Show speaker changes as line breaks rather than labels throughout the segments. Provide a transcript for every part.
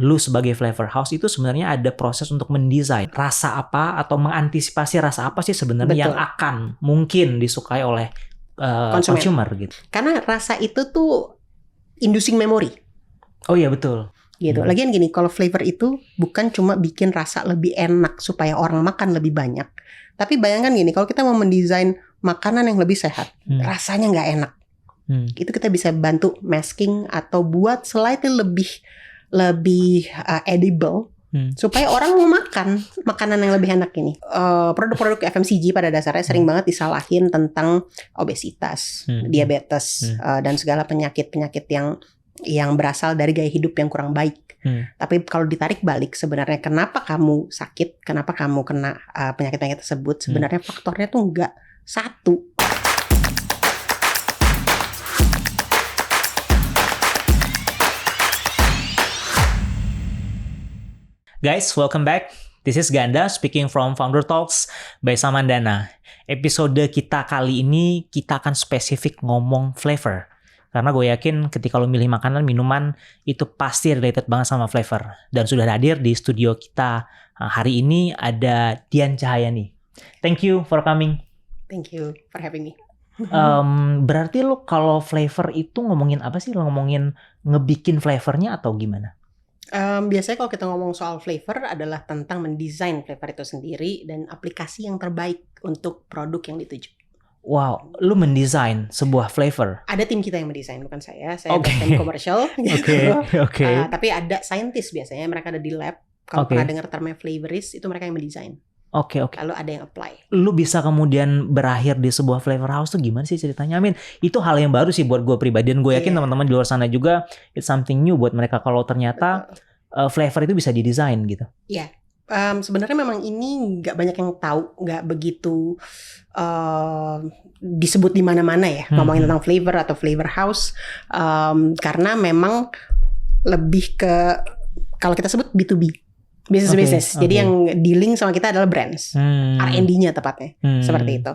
lu sebagai flavor house itu sebenarnya ada proses untuk mendesain rasa apa atau mengantisipasi rasa apa sih sebenarnya yang akan mungkin disukai oleh consumer gitu.
Karena rasa itu tuh inducing memory.
Oh iya betul.
Gitu. Lagian gini, kalau flavor itu bukan cuma bikin rasa lebih enak supaya orang makan lebih banyak. Tapi bayangkan gini, kalau kita mau mendesain makanan yang lebih sehat, rasanya nggak enak. Itu kita bisa bantu masking atau buat slightly lebih edible supaya orang mau makan makanan yang lebih enak ini. Produk-produk FMCG pada dasarnya sering banget disalahin tentang obesitas, diabetes, dan segala penyakit-penyakit yang berasal dari gaya hidup yang kurang baik. Tapi kalau ditarik balik, sebenarnya kenapa kamu sakit, kenapa kamu kena penyakit-penyakit tersebut, sebenarnya faktornya tuh nggak satu.
Guys, welcome back. This is Ganda speaking from Founder Talks by Samandana. Episode kita kali ini kita akan spesifik ngomong flavor. Karena gue yakin ketika lo milih makanan, minuman, itu pasti related banget sama flavor. Dan sudah hadir di studio kita hari ini ada Dian Cahyani. Thank you for coming.
Thank you for having me.
Berarti lo kalau flavor itu ngomongin apa sih? Lo ngomongin ngebikin flavornya atau gimana?
Biasanya kalau kita ngomong soal flavor adalah tentang mendesain flavor itu sendiri dan aplikasi yang terbaik untuk produk yang dituju.
Wow, lu mendesain sebuah flavor?
Ada tim kita yang mendesain, bukan saya. Saya ada tim komersial.
Oke.
Tapi ada scientist biasanya, mereka ada di lab. Kalau pernah dengar termnya flavorist, itu mereka yang mendesain.
Oke.
Lalu ada yang apply.
Lu bisa kemudian berakhir di sebuah flavor house tuh gimana sih ceritanya? Itu hal yang baru sih buat gue pribadi. Dan gue yakin teman-teman di luar sana juga it's something new buat mereka kalau ternyata flavor itu bisa didesain gitu.
Iya. Sebenarnya memang ini nggak banyak yang tahu, nggak begitu disebut di mana-mana ya ngomongin tentang flavor atau flavor house, karena memang lebih ke kalau kita sebut B2B. Business. Jadi yang dealing sama kita adalah brands, R&D-nya tepatnya, seperti itu.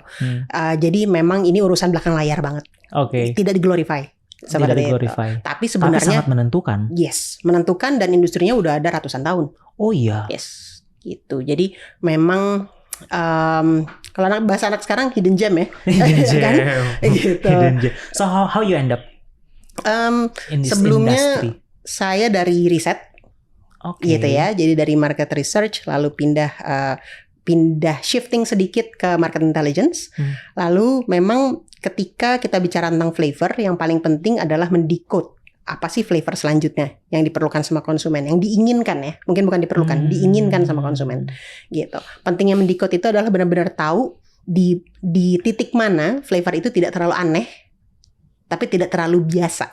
Jadi memang ini urusan belakang layar banget. Tidak diglorify seperti itu. Tapi sebenarnya
sangat menentukan.
Yes, menentukan dan industrinya udah ada ratusan tahun.
Oh iya.
Yes, gitu. Jadi memang kalau bahasa anak sekarang hidden gem ya.
Hidden gem.
Kan? Gitu.
Hidden gem. So how you end up in this
sebelumnya
industry?
Saya dari riset. Gitu ya, jadi dari market research lalu pindah shifting sedikit ke market intelligence. Lalu memang ketika kita bicara tentang flavor, yang paling penting adalah mendecode apa sih flavor selanjutnya yang diperlukan sama konsumen, yang diinginkan ya, mungkin bukan diperlukan, diinginkan sama konsumen gitu. Pentingnya mendecode itu adalah benar-benar tahu di titik mana flavor itu tidak terlalu aneh tapi tidak terlalu biasa,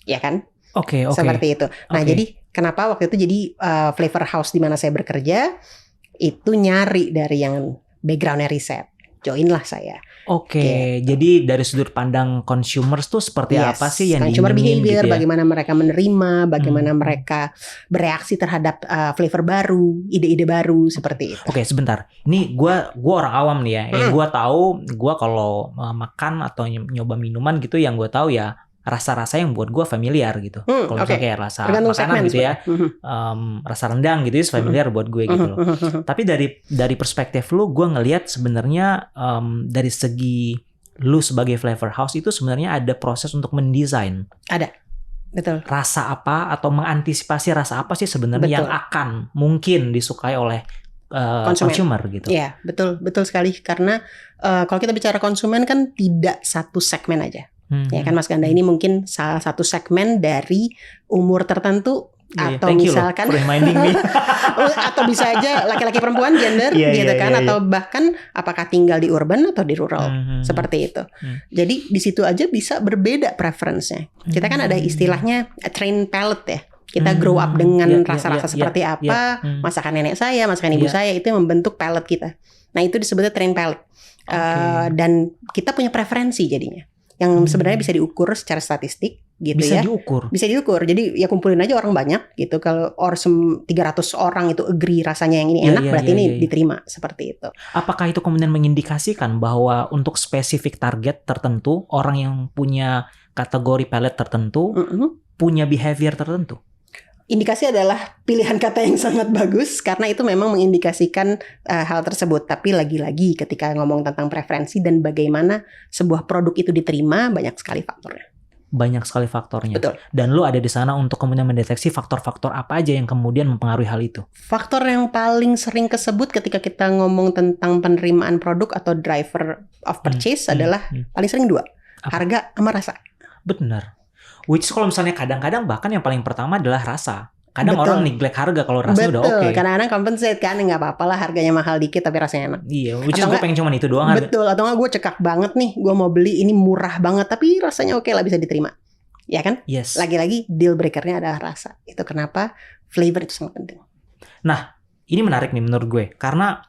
ya kan?
Oke.
Seperti itu. Nah, jadi kenapa waktu itu jadi flavor house di mana saya bekerja itu nyari dari yang backgroundnya riset. Joinlah saya.
Jadi dari sudut pandang consumers tuh seperti apa sih yang
consumer behavior,
gitu ya?
Bagaimana mereka menerima, bagaimana mereka bereaksi terhadap flavor baru, ide-ide baru seperti itu.
Oke, sebentar. Ini gua orang awam nih ya. Gua tahu, gua kalau makan atau nyoba minuman gitu, yang gua tahu ya rasa-rasa yang buat gue familiar gitu. Kalau misalnya kayak rasa makanan gitu ya, rasa rendang gitu ya familiar buat gue gitu loh. Tapi dari perspektif lu, gue ngelihat sebenarnya dari segi lu sebagai flavor house itu sebenarnya ada proses untuk mendesain.
Ada, betul.
Rasa apa atau mengantisipasi rasa apa sih sebenarnya yang akan mungkin disukai oleh consumer gitu.
Iya, betul sekali. Karena kalau kita bicara konsumen kan tidak satu segmen aja. Ya kan Mas Ganda, ini mungkin salah satu segmen dari umur tertentu atau misalkan atau bisa aja laki-laki perempuan gender gitu kan, atau bahkan apakah tinggal di urban atau di rural seperti itu. Jadi di situ aja bisa berbeda preference-nya. Kita kan ada istilahnya train palate ya. Kita grow up dengan rasa-rasa seperti apa, masakan nenek saya, masakan ibu saya, itu yang membentuk palate kita. Nah, itu disebutnya train palate. Dan kita punya preferensi jadinya, yang sebenarnya bisa diukur secara statistik gitu
bisa
ya. Bisa diukur. Jadi ya kumpulin aja orang banyak gitu. Kalau 300 orang itu agree rasanya yang ini enak, berarti ini diterima seperti itu.
Apakah itu kemudian mengindikasikan bahwa untuk spesifik target tertentu, orang yang punya kategori palate tertentu punya behavior tertentu?
Indikasi adalah pilihan kata yang sangat bagus karena itu memang mengindikasikan hal tersebut. Tapi lagi-lagi ketika ngomong tentang preferensi dan bagaimana sebuah produk itu diterima, banyak sekali faktornya.
Banyak sekali faktornya.
Betul.
Dan lu ada di sana untuk kemudian mendeteksi faktor-faktor apa aja yang kemudian mempengaruhi hal itu.
Faktor yang paling sering kesebut ketika kita ngomong tentang penerimaan produk atau driver of purchase adalah paling sering 2.
Apa?
Harga sama rasa.
Benar. Which is kalau misalnya kadang-kadang bahkan yang paling pertama adalah rasa. Kadang
Betul.
orang neglect harga kalau rasanya udah oke.
Betul, kadang-kadang compensate kan, nggak apa-apa lah harganya mahal dikit tapi rasanya enak.
Iya, which is gue pengen cuma itu doang.
Betul, atau nggak gue cekak banget nih, gue mau beli ini murah banget tapi rasanya oke lah, bisa diterima. Ya kan?
Yes.
Lagi-lagi deal breakernya adalah rasa. Itu kenapa flavor itu sangat penting.
Nah, ini menarik nih menurut gue. Karena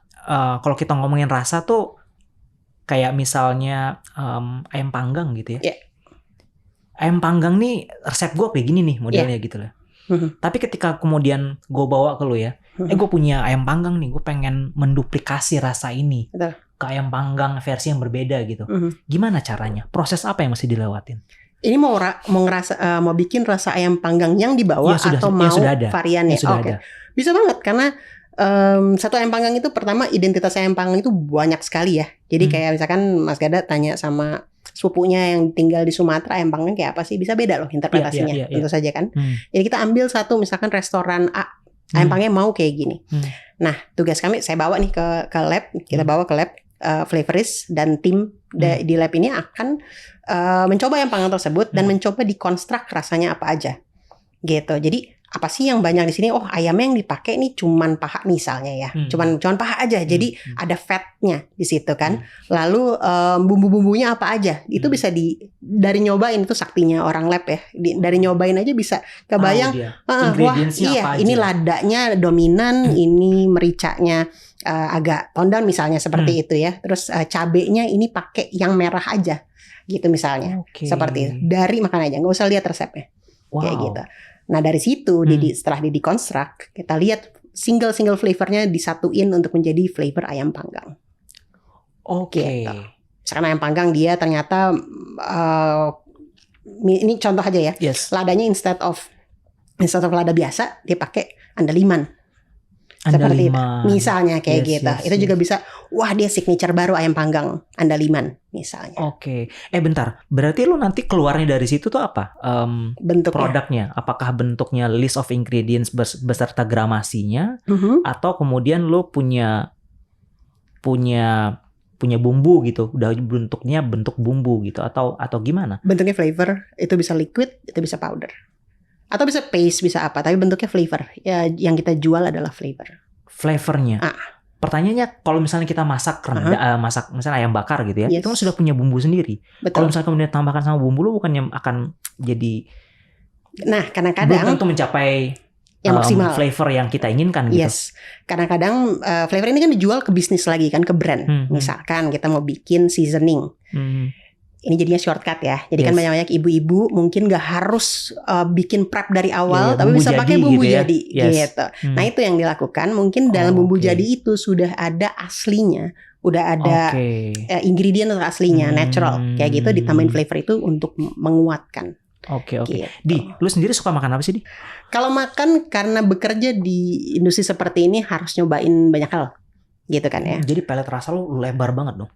kalau kita ngomongin rasa tuh kayak misalnya ayam panggang gitu ya.
Yeah.
Ayam panggang nih resep gue kayak gini nih modelnya gitu lah. Tapi ketika kemudian gue bawa ke lu ya, gue punya ayam panggang nih, gue pengen menduplikasi rasa ini ke ayam panggang versi yang berbeda gitu. Gimana caranya? Proses apa yang mesti dilewatin?
Ini mau bikin rasa ayam panggang yang dibawa atau mau variannya? Oke. Bisa banget karena satu ayam panggang itu pertama identitas ayam panggang itu banyak sekali ya. Jadi kayak misalkan Mas Gada tanya sama sepupunya yang tinggal di Sumatera, ayam panggang kayak apa sih? Bisa beda loh interpretasinya, tentu saja kan. Jadi kita ambil satu misalkan restoran A, ayam panggang mau kayak gini. Nah tugas kami, saya bawa nih ke lab, kita bawa ke lab, flavorist dan tim di lab ini akan mencoba ayam panggang tersebut dan mencoba dikonstruk rasanya apa aja, gitu. Jadi apa sih yang banyak di sini? Oh, ayamnya yang dipakai nih cuman paha misalnya ya, cuman paha aja. Jadi ada fatnya di situ kan. Lalu bumbu-bumbunya apa aja? Itu bisa dari nyobain, itu saktinya orang lab ya. Dari nyobain aja bisa kebayang. Wah, iya, ini ladanya dominan, ini mericanya agak tone down misalnya seperti itu ya. Terus cabenya ini pakai yang merah aja, gitu misalnya. Seperti itu. Dari makan aja, nggak usah lihat resepnya. Kayak gitu. Nah dari situ setelah dikonstruk, kita lihat single flavornya disatuin untuk menjadi flavor ayam panggang. Gitu. Misalkan ayam panggang dia ternyata ini contoh aja ya. Ladanya instead of lada biasa dia pakai andaliman. Seperti itu. Misalnya kayak gitu. Itu juga bisa, wah dia signature baru ayam panggang andaliman misalnya.
Bentar. Berarti lu nanti keluarnya dari situ tuh apa?
Bentuknya.
Produknya. Apakah bentuknya list of ingredients beserta gramasinya, atau kemudian lu punya bumbu gitu, udah bentuknya bentuk bumbu gitu, atau gimana?
Bentuknya flavor, itu bisa liquid, itu bisa powder. Atau bisa paste, bisa apa, tapi bentuknya flavor. Ya, yang kita jual adalah flavor.
Flavornya. Pertanyaannya, kalau misalnya kita masak masak misalnya ayam bakar gitu ya, itu kan sudah punya bumbu sendiri. Kalau misalnya kemudian tambahkan sama bumbu, lu bukannya akan jadi
kadang-kadang
belum tentu mencapai
yang maksimal
flavor yang kita inginkan gitu.
Kadang-kadang flavor ini kan dijual ke bisnis lagi kan, ke brand. Misalkan kita mau bikin seasoning. Ini jadinya shortcut ya. Jadi kan banyak ibu-ibu mungkin gak harus bikin prep dari awal, tapi bisa pakai bumbu
gitu
jadi gitu. Nah itu yang dilakukan. Mungkin dalam bumbu jadi itu sudah ada aslinya, udah ada ingredient aslinya, natural kayak gitu, ditambahin flavor itu untuk menguatkan.
Gitu. Di, lu sendiri suka makan apa sih, Di?
Kalau makan, karena bekerja di industri seperti ini harus nyobain banyak hal, gitu kan ya.
Jadi palet rasa lu lebar banget dong.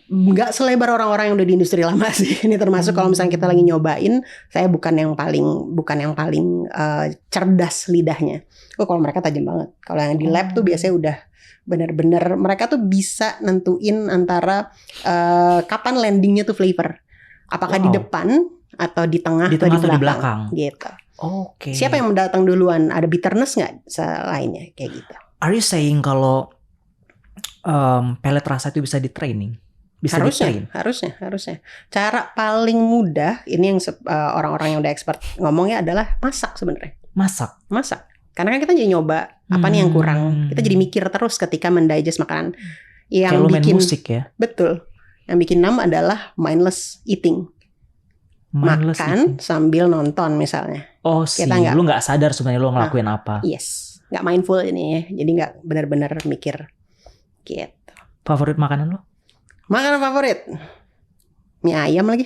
Nggak selebar orang-orang yang udah di industri lama sih. Ini termasuk kalau misalnya kita lagi nyobain, saya bukan yang paling cerdas lidahnya. Kalau mereka tajam banget. Kalau yang di lab tuh biasanya udah benar-benar mereka tuh bisa nentuin antara kapan landingnya tuh flavor. Apakah di depan atau di tengah atau di belakang. Gitu. Siapa yang mendatang duluan? Ada bitterness nggak selainnya kayak gitu?
Are you saying kalau pelet rasa itu bisa di training?
Harusnya. Cara paling mudah ini yang orang-orang yang udah expert ngomongnya adalah masak sebenarnya. Masak. Karena kan kita jadi nyoba apa nih yang kurang. Kita jadi mikir terus ketika mendigest makanan. Yang
kayak
bikin
musik ya.
Betul. Yang bikin adalah mindless eating. Makan sambil nonton misalnya.
Lu nggak sadar sebenarnya lu ngelakuin apa.
Yes. Nggak mindful ini ya. Jadi nggak benar-benar mikir. Gitu.
Favorit makanan lu?
Makanan favorit, Mie ayam lagi.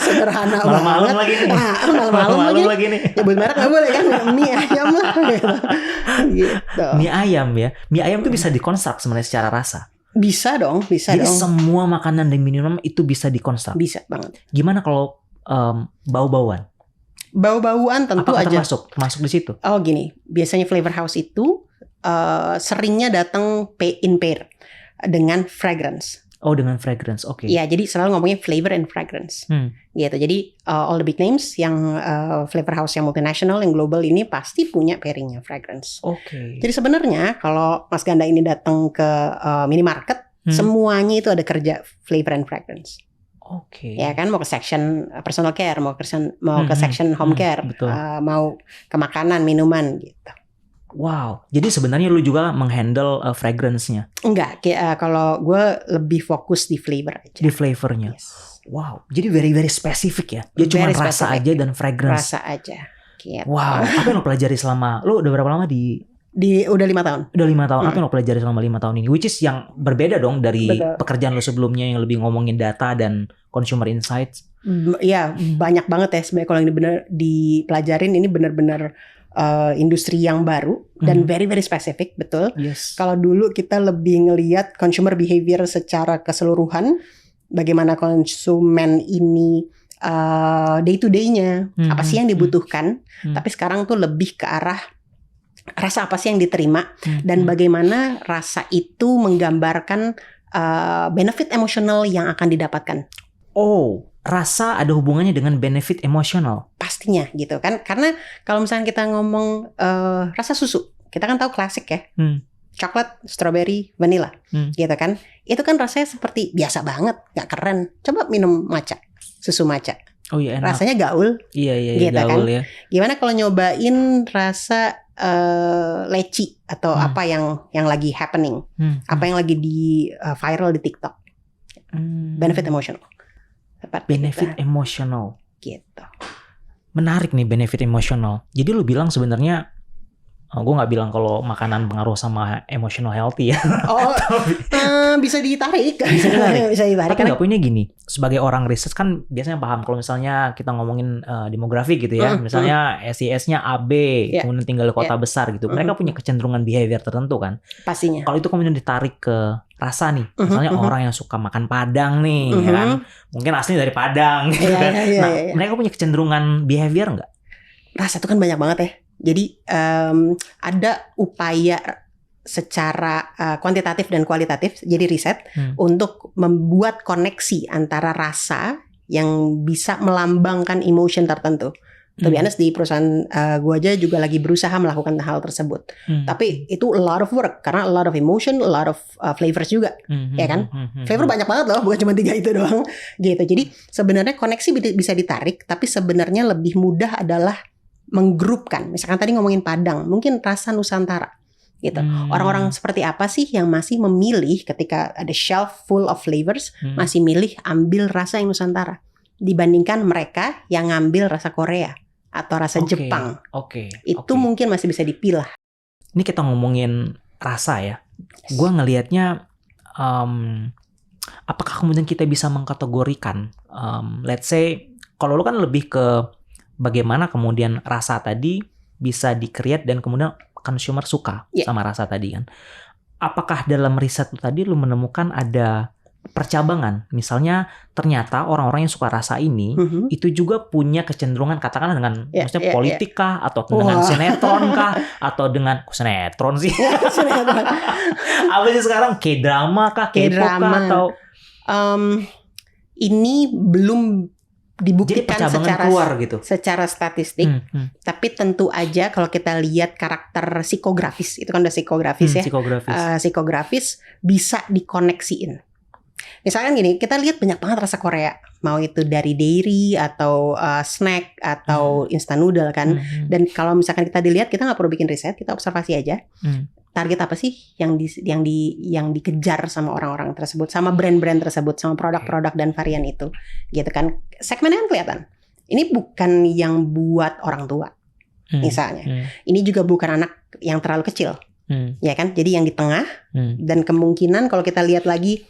Sederhana
malam-malam
banget.
lagi nih.
Malam-malam lagi nih. Nyebut merek gak boleh kan? Mie ayam lah gitu.
Mie ayam ya. Mie ayam tuh bisa dikonstruk sebenarnya secara rasa.
Bisa dong, bisa
Jadi
dong.
semua makanan dan minuman itu bisa dikonstruk.
Bisa banget.
Gimana kalau bau-bauan?
Bau-bauan tentu
apakah
aja.
termasuk di situ?
Oh gini, biasanya flavor house itu seringnya datang in pair dengan fragrance.
Oh, dengan fragrance, oke.
Ya, jadi selalu ngomongin flavor and fragrance. Gitu. Jadi all the big names yang flavor house yang multinational, yang global ini pasti punya pairingnya fragrance.
Oke.
Jadi sebenarnya kalau Mas Ganda ini datang ke minimarket, semuanya itu ada kerja flavor and fragrance.
Oke.
Ya kan, mau ke section personal care, mau ke section home care, mau ke makanan, minuman gitu.
Wow, jadi sebenarnya lu juga menghandle fragrance-nya?
Enggak, kalau gue lebih fokus di flavor aja.
Di flavornya?
Yes.
Wow, jadi very specific ya? Dia cuma rasa aja dan fragrance?
Rasa aja. Gitu.
Wow, apa yang lo pelajari selama, lo udah berapa lama
udah 5 tahun.
Udah 5 tahun, apa yang lo pelajari selama 5 tahun ini? Which is yang berbeda dong dari pekerjaan lo sebelumnya yang lebih ngomongin data dan consumer insights?
Ya, banyak banget ya sebenarnya kalau yang benar dipelajarin ini benar-benar industri yang baru dan very specific, betul.
Yes.
Kalau dulu kita lebih ngelihat consumer behavior secara keseluruhan, bagaimana konsumen ini day to day-nya, apa sih yang dibutuhkan. Tapi sekarang tuh lebih ke arah rasa apa sih yang diterima dan bagaimana rasa itu menggambarkan benefit emosional yang akan didapatkan.
Oh, rasa ada hubungannya dengan benefit emosional?
Pastinya gitu kan. Karena kalau misalnya kita ngomong rasa susu, kita kan tahu klasik ya. Coklat, strawberry, vanilla gitu kan. Itu kan rasanya seperti biasa banget, gak keren. Coba minum matcha, susu matcha.
Oh iya, enak.
Rasanya gaul.
Iya,
gitu
gaul
kan.
Ya.
Gimana kalau nyobain rasa leci atau apa yang lagi happening, apa yang lagi di viral di TikTok. Benefit emosional.
Benefit emosional.
Gitu.
Menarik nih benefit emosional. Jadi lu bilang sebenarnya, gue nggak bilang kalau makanan pengaruh sama emotional healthy ya.
Oh, bisa ditarik.
Bisa ditarik.
Bisa ditarik.
Tapi nggak punya gini. Sebagai orang riset kan biasanya paham kalau misalnya kita ngomongin demografi gitu ya. Misalnya SIS-nya AB, kemudian tinggal di kota besar gitu. Mereka punya kecenderungan behavior tertentu kan.
Pastinya.
Kalau itu kemudian ditarik ke rasa nih, misalnya orang yang suka makan Padang nih, ya kan, mungkin asli dari Padang, gitu kan. Mereka punya kecenderungan behavior nggak?
Rasa itu kan banyak banget ya. Jadi ada upaya secara kuantitatif dan kualitatif, jadi riset untuk membuat koneksi antara rasa yang bisa melambangkan emotion tertentu. To be honest, di perusahaan gue aja juga lagi berusaha melakukan hal tersebut. Tapi itu a lot of work karena a lot of emotion, a lot of flavors juga, ya kan? Flavor banyak banget loh, bukan cuma 3 itu doang. Gitu. Jadi sebenarnya koneksi bisa ditarik, tapi sebenarnya lebih mudah adalah menggrupkan. Misalkan tadi ngomongin Padang, mungkin rasa Nusantara. Gitu. Orang-orang seperti apa sih yang masih memilih ketika ada shelf full of flavors, masih milih ambil rasa yang Nusantara dibandingkan mereka yang ngambil rasa Korea atau rasa Jepang. Itu mungkin masih bisa dipilah.
Ini kita ngomongin rasa ya. Gue ngelihatnya apakah kemudian kita bisa mengkategorikan let's say kalau lu kan lebih ke bagaimana kemudian rasa tadi bisa di-create dan kemudian consumer suka sama rasa tadi kan. Apakah dalam riset lu tadi lu menemukan ada percabangan, misalnya ternyata orang-orang yang suka rasa ini itu juga punya kecenderungan katakanlah dengan maksudnya politik kah atau dengan sinetron kah atau dengan sinetron sih apa sih sekarang K-drama kah, K-pop kah atau
ini belum dibuktikan secara statistik, tapi tentu aja kalau kita lihat karakter psikografis, itu kan udah psikografis ya, psikografis bisa dikoneksiin. Misalkan gini, kita lihat banyak banget rasa Korea, mau itu dari dairy atau snack atau instant noodle kan. Dan kalau misalkan kita dilihat, kita nggak perlu bikin riset, kita observasi aja. Target apa sih yang dikejar sama orang-orang tersebut, sama brand-brand tersebut, sama produk-produk dan varian itu, gitu kan? Segmennya kan kelihatan. Ini bukan yang buat orang tua, misalnya. Ini juga bukan anak yang terlalu kecil. ya kan? Jadi yang di tengah dan kemungkinan kalau kita lihat lagi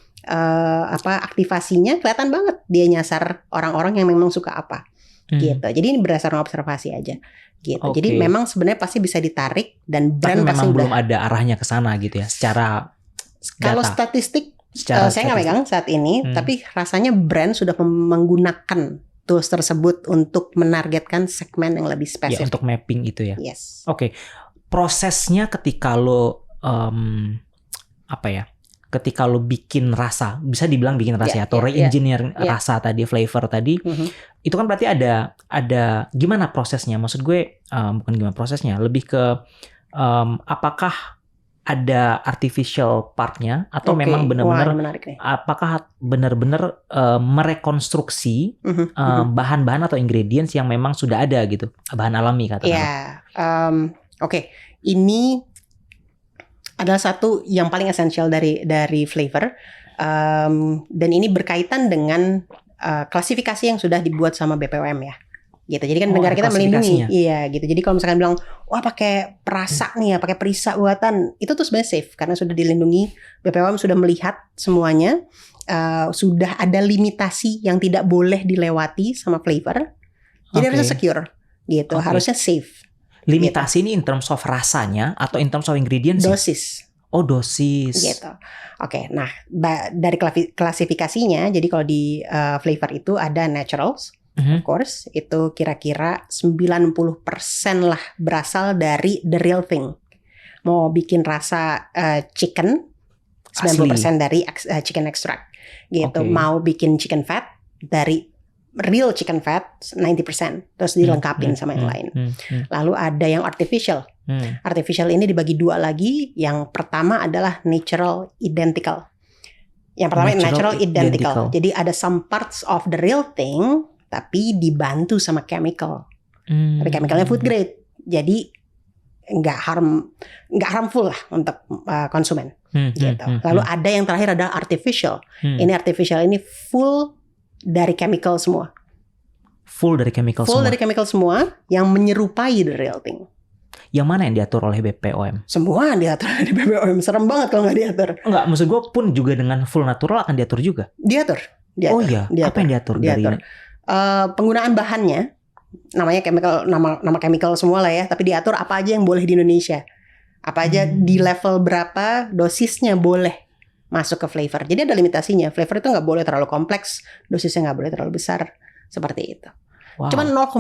aktivasinya kelihatan banget dia nyasar orang-orang yang memang suka apa, gitu. Jadi ini berdasarkan observasi aja, gitu. Jadi memang sebenarnya pasti bisa ditarik dan brand
tapi
pasti
memang belum ada arahnya ke sana gitu ya, secara
kalau statistik. Saya nggak megang saat ini, tapi rasanya brand sudah menggunakan tools tersebut untuk menargetkan segmen yang lebih spesifik.
Ya, untuk mapping itu ya.
Yes.
Oke. Prosesnya ketika lo ketika lo bikin rasa, bisa dibilang bikin rasa atau re-engineer rasa tadi, flavor tadi, itu kan berarti ada gimana prosesnya? Maksud gue bukan gimana prosesnya, lebih ke apakah ada artificial partnya atau memang benar-benar apakah benar-benar merekonstruksi bahan-bahan atau ingredients yang memang sudah ada gitu, bahan alami katakanlah. Ini adalah satu yang paling esensial dari flavor, dan ini berkaitan dengan klasifikasi yang sudah dibuat sama BPOM ya. Gitu. Jadi kan negara kita melindungi, iya gitu. Jadi kalau misalkan bilang, wah pakai perasa nih ya, pakai perisa buatan, itu tuh sebenarnya safe karena sudah dilindungi. BPOM sudah melihat semuanya, sudah ada limitasi yang tidak boleh dilewati sama flavor. Jadi harusnya secure, gitu. Harusnya safe. Limitasi gitu. Ini in terms of rasanya atau in terms of ingredients?
Dosis.
Oh, dosis.
Gitu. Oke, nah dari klasifikasinya, jadi kalau di flavor itu ada naturals. Of course, itu kira-kira 90% lah berasal dari the real thing. Mau bikin rasa chicken, 90% dari chicken extract. Gitu. Mau bikin chicken fat, dari real chicken fat 90%. Terus dilengkapin sama yang lain. Lalu ada yang artificial. Artificial ini dibagi dua lagi. Yang pertama adalah natural identical. Yang pertama natural identical. Jadi ada some parts of the real thing tapi dibantu sama chemical. Tapi chemicalnya food grade. Jadi nggak harmful lah untuk konsumen. Gitu. Lalu ada yang terakhir ada artificial. Ini artificial ini full dari chemical semua.
Full dari chemical
semua yang menyerupai the real thing.
Yang mana yang diatur oleh BPOM?
Semua diatur oleh BPOM. Serem banget kalau nggak diatur.
Enggak, maksud gue pun juga dengan full natural akan diatur juga.
Diatur.
Oh iya, apa yang diatur? Dari
penggunaan bahannya, namanya chemical, nama chemical semua lah ya. Tapi diatur apa aja yang boleh di Indonesia. Apa aja di level berapa dosisnya boleh masuk ke flavor. Jadi ada limitasinya. Flavor itu nggak boleh terlalu kompleks, dosisnya nggak boleh terlalu besar. Seperti itu. Cuma 0,01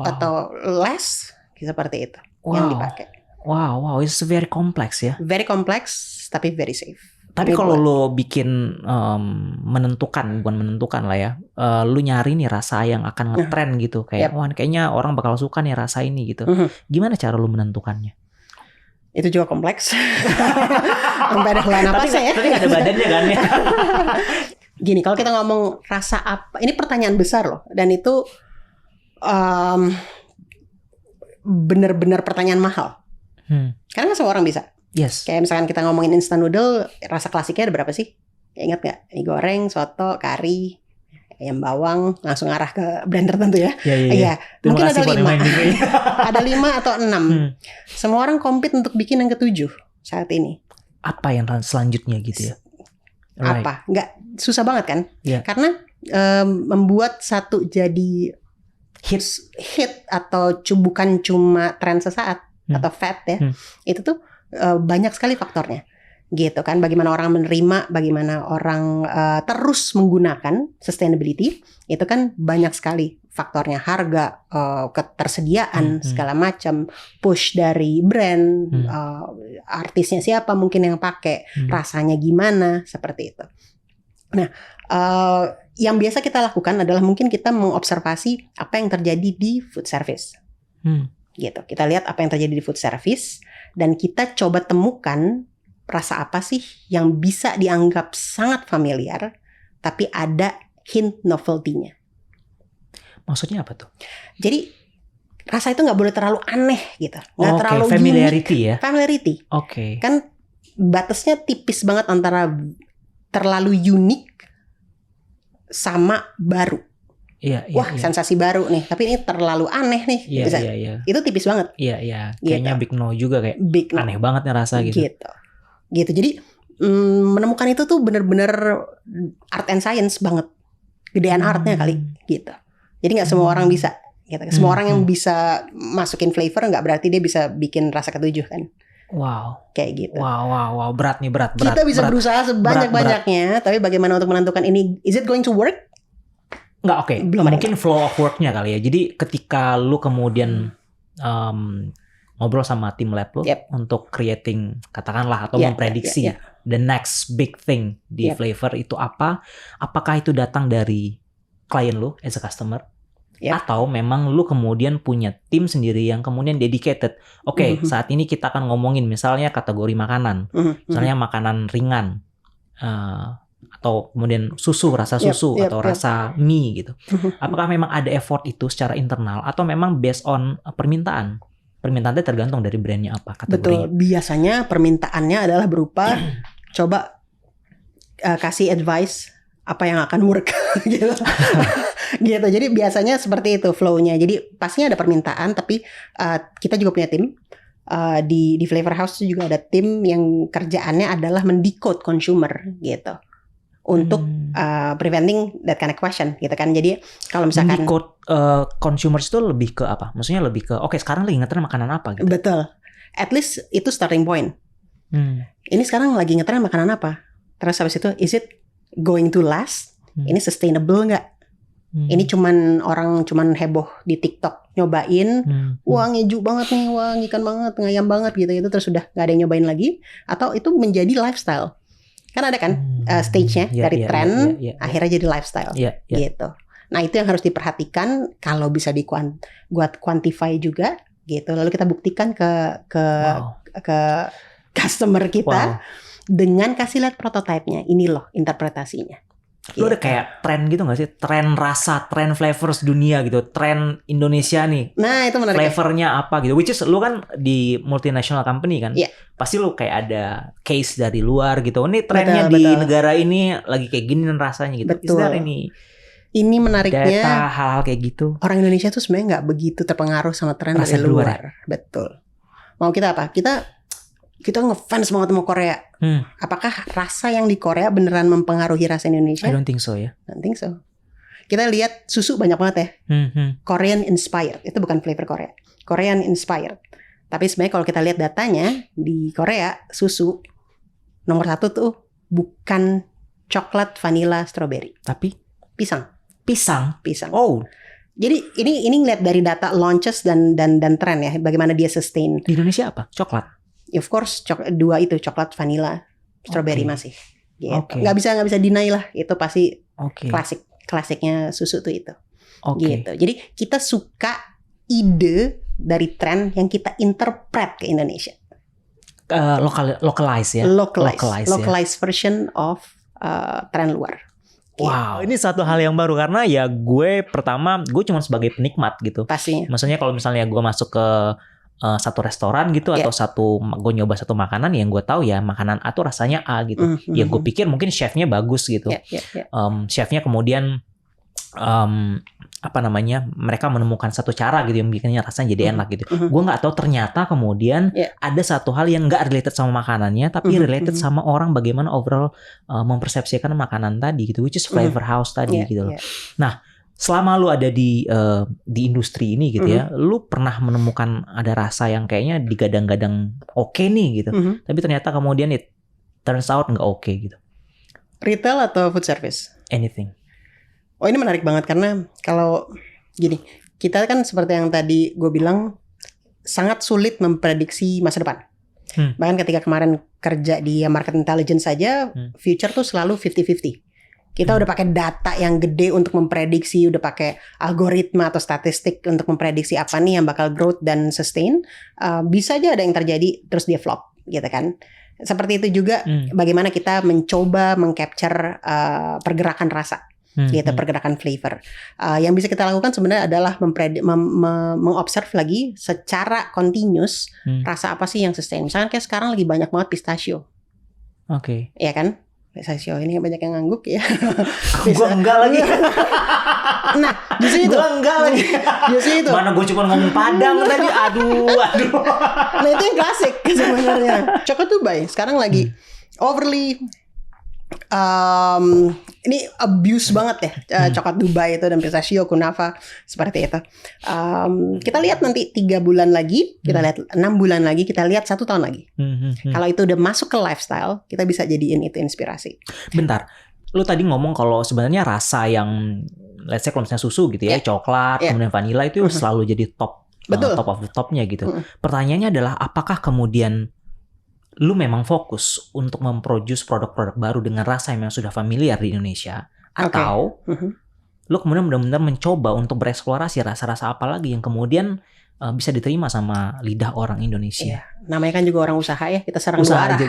atau less. Seperti itu yang dipakai.
Wow, it's very complex ya.
Very complex, tapi very safe.
Tapi kalau lo bikin bukan menentukan lah ya, lo nyari nih rasa yang akan ngetrend gitu, kayak wah kayaknya orang bakal suka nih rasa ini gitu. Gimana cara lo menentukannya?
Itu juga kompleks. Sampai ada helaan napasnya ya.
Tapi ada badannya kan ya.
Gini, kalau kita ngomong rasa apa, ini pertanyaan besar loh, dan itu benar-benar pertanyaan mahal. Karena kan semua orang bisa.
Yes.
Kayak misalkan kita ngomongin instant noodle, rasa klasiknya ada berapa sih? Ingat nggak? Mie goreng, soto, kari, ayam bawang, langsung arah ke brand tertentu ya. Iya. Mungkin ada 5. Ada 5 atau 6. Semua orang compete untuk bikin yang ke-7 saat ini.
Apa yang selanjutnya gitu ya?
Apa? Nggak susah banget kan?
Yeah.
Karena membuat satu jadi hit atau bukan cuma tren sesaat atau fad ya. Itu tuh banyak sekali faktornya. Gitu kan, bagaimana orang menerima, bagaimana orang terus menggunakan sustainability, itu kan banyak sekali faktornya. Harga, ketersediaan, segala macam, push dari brand, artisnya siapa mungkin yang pakai, rasanya gimana, seperti itu. Nah, yang biasa kita lakukan adalah mungkin kita mengobservasi apa yang terjadi di food service. Gitu. Kita lihat apa yang terjadi di food service dan kita coba temukan rasa apa sih yang bisa dianggap sangat familiar tapi ada hint novelty-nya.
Maksudnya apa tuh?
Jadi rasa itu nggak boleh terlalu aneh gitu, nggak terlalu
familiarity
unique.
Ya.
Familiarity. Kan batasnya tipis banget antara terlalu unik sama baru. Wah, sensasi baru nih, tapi ini terlalu aneh nih. Itu tipis banget.
Iya. Kayaknya big no juga, kayak big no. Aneh banget nih rasa gitu.
Gitu. Jadi menemukan itu tuh bener-bener art and science banget. Gedean artnya kali gitu. Jadi nggak semua orang bisa. Gitu. Semua orang yang bisa masukin flavor nggak berarti dia bisa bikin rasa ketujuh kan.
Wow.
Kayak gitu.
Wow. Berat nih, berat.
Kita bisa berusaha sebanyak-banyaknya, tapi bagaimana untuk menentukan ini, is it going to work?
Nggak, oke. Mungkin flow of work-nya kali ya. Jadi ketika lu kemudian ngobrol sama tim lab lu untuk creating, katakanlah, atau memprediksi the next big thing di flavor itu apa? Apakah itu datang dari klien lu as a customer? Atau memang lu kemudian punya tim sendiri yang kemudian dedicated. Oke, saat ini kita akan ngomongin misalnya kategori makanan. Misalnya makanan ringan. Atau kemudian susu, rasa susu atau rasa mie gitu. Apakah memang ada effort itu secara internal atau memang based on permintaan? Permintaannya tergantung dari brandnya apa, kategorinya.
Betul, biasanya permintaannya adalah berupa coba kasih advice apa yang akan work gitu. Gitu. Jadi biasanya seperti itu flow-nya. Jadi pastinya ada permintaan, tapi kita juga punya tim. Di Flavor House juga ada tim yang kerjaannya adalah mendecode consumer gitu. Untuk preventing that kind of question gitu kan. Jadi kalau misalkan
mendecode consumers itu lebih ke apa? Maksudnya lebih ke sekarang lagi ngetren makanan apa gitu.
Betul. At least itu starting point. Ini sekarang lagi ngetren makanan apa? Terus habis itu is it going to last? Ini sustainable nggak? Ini cuman heboh di TikTok nyobain, wah ngeju banget nih, wah ngikan banget, ngayam banget gitu terus sudah nggak ada yang nyobain lagi, atau itu menjadi lifestyle. Kan ada kan stage-nya dari tren akhirnya jadi lifestyle gitu. Nah itu yang harus diperhatikan, kalau bisa buat quantify juga gitu. Lalu kita buktikan ke customer kita dengan kasih lihat prototipenya. Ini loh interpretasinya.
Lu ada kayak tren gitu gak sih? Tren rasa, tren flavors dunia gitu. Tren Indonesia nih.
Nah itu menarik.
Flavornya apa gitu. Which is lu kan di multinational company kan. Pasti lu kayak ada case dari luar gitu. Ini trennya di negara ini lagi kayak gini rasanya gitu.
Betul. Ini menariknya.
Data hal-hal kayak gitu.
Orang Indonesia tuh sebenarnya gak begitu terpengaruh sama tren dari luar. Betul. Mau kita apa? Kita ngefans banget sama Korea. Apakah rasa yang di Korea beneran mempengaruhi rasa Indonesia?
I don't think so ya.
Don't think so. Kita lihat susu banyak banget ya. Korean inspired. Itu bukan flavor Korea. Korean inspired. Tapi sebenarnya kalau kita lihat datanya di Korea, susu nomor 1 tuh bukan coklat, vanilla, strawberry.
Tapi
pisang.
Oh.
Jadi ini ngeliat dari data launches dan tren ya. Bagaimana dia sustain.
Di Indonesia apa? Coklat.
Of course, dua itu coklat, vanilla, strawberry masih. Gitu. Nggak bisa deny lah, itu pasti klasiknya susu tuh itu. Gitu. Jadi kita suka ide dari tren yang kita interpret ke Indonesia.
Localize ya.
Localize version of tren luar. Gitu.
Wow, ini satu hal yang baru karena ya gue cuma sebagai penikmat gitu.
Pastinya.
Maksudnya kalau misalnya gue masuk ke satu restoran gitu atau gue nyoba satu makanan yang gue tahu ya makanan A tuh rasanya A gitu. Ya gue pikir mungkin chefnya bagus gitu. Chefnya kemudian mereka menemukan satu cara gitu yang bikinnya rasanya jadi enak gitu. Gue nggak tahu ternyata kemudian ada satu hal yang nggak related sama makanannya tapi related sama orang bagaimana overall mempersepsikan makanan tadi gitu, which is flavor house tadi gitu loh. Nah, selama lu ada di industri ini gitu ya, lu pernah menemukan ada rasa yang kayaknya digadang-gadang oke nih gitu, tapi ternyata kemudian it turns out nggak oke gitu.
Retail atau food service?
Anything.
Oh ini menarik banget karena kalau gini, kita kan seperti yang tadi gue bilang sangat sulit memprediksi masa depan. Bahkan ketika kemarin kerja di market intelligence saja, future tuh selalu 50-50. Kita udah pakai data yang gede untuk memprediksi, udah pakai algoritma atau statistik untuk memprediksi apa nih yang bakal growth dan sustain. Bisa aja ada yang terjadi terus dia flop gitu kan. Seperti itu juga bagaimana kita mencoba mengcapture pergerakan rasa. Gitu, pergerakan flavor. Yang bisa kita lakukan sebenarnya adalah mengobserv lagi secara continuous rasa apa sih yang sustain. Misalnya kayak sekarang lagi banyak banget pistachio.
Oke.
Iya kan? Pistachio ini banyak yang ngangguk ya.
Gue enggak lagi.
Nah, justru itu.
Gue enggak lagi.
Justru itu.
Mana gue cuma ngomong Padang tadi. Aduh.
Nah itu yang klasik sebenarnya. Coklat Dubai sekarang lagi overly ini abuse banget ya coklat Dubai itu dan pistachio, kunafa seperti itu. Kita lihat nanti 3 bulan lagi, kita lihat 6 bulan lagi, kita lihat 1 tahun lagi. Kalau itu udah masuk ke lifestyle, kita bisa jadiin itu inspirasi.
Bentar, lu tadi ngomong kalau sebenarnya rasa yang let's say kalau misalnya susu gitu ya, coklat, kemudian vanilla itu selalu jadi top of the topnya gitu. Pertanyaannya adalah apakah kemudian lu memang fokus untuk memproduce produk-produk baru dengan rasa yang sudah familiar di Indonesia, atau lu kemudian benar-benar mencoba untuk bereksplorasi rasa-rasa apa lagi yang kemudian bisa diterima sama lidah orang Indonesia.
Namanya kan juga orang usaha ya, kita serang dua arah.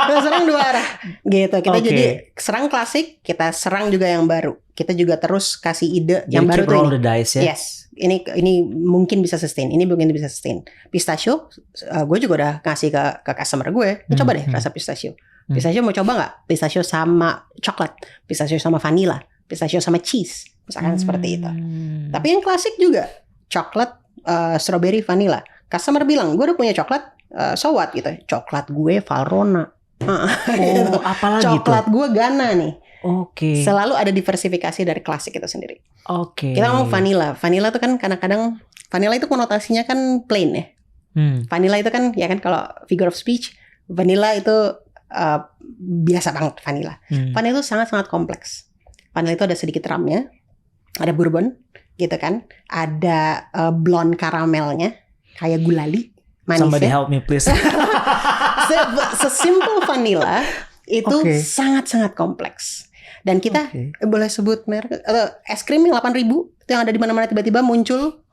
Kita serang 2 arah gitu. Kita jadi serang klasik, kita serang juga yang baru. Kita juga terus kasih ide yang baru tuh ini.
The dice, ya?
Yes, ini mungkin bisa sustain, ini mungkin bisa sustain. Pistachio, gue juga udah ngasih ke customer gue. Coba deh rasa pistachio. Pistachio mau coba nggak? Pistachio sama coklat, pistachio sama vanilla, pistachio sama cheese, misalkan seperti itu. Tapi yang klasik juga, coklat, strawberry, vanilla. Customer bilang, gue udah punya coklat, so what gitu. Coklat gue Valrhona.
Gitu. Apalagi
coklat gue Ghana nih.
Selalu
ada diversifikasi dari klasik itu sendiri.
Kita
ngomong vanilla. Vanilla itu kan kadang-kadang vanilla itu konotasinya kan plain ya. Vanilla itu kan ya kan kalau figure of speech, vanilla itu biasa banget vanilla. Vanilla itu sangat-sangat kompleks. Vanilla itu ada sedikit rumnya, ada bourbon gitu kan, ada blonde karamelnya kayak gulali manis.
Somebody help me please.
Sesimpel vanilla itu sangat-sangat kompleks. Dan kita boleh sebut merek es krim yang 8.000 itu yang ada di mana-mana tiba-tiba muncul.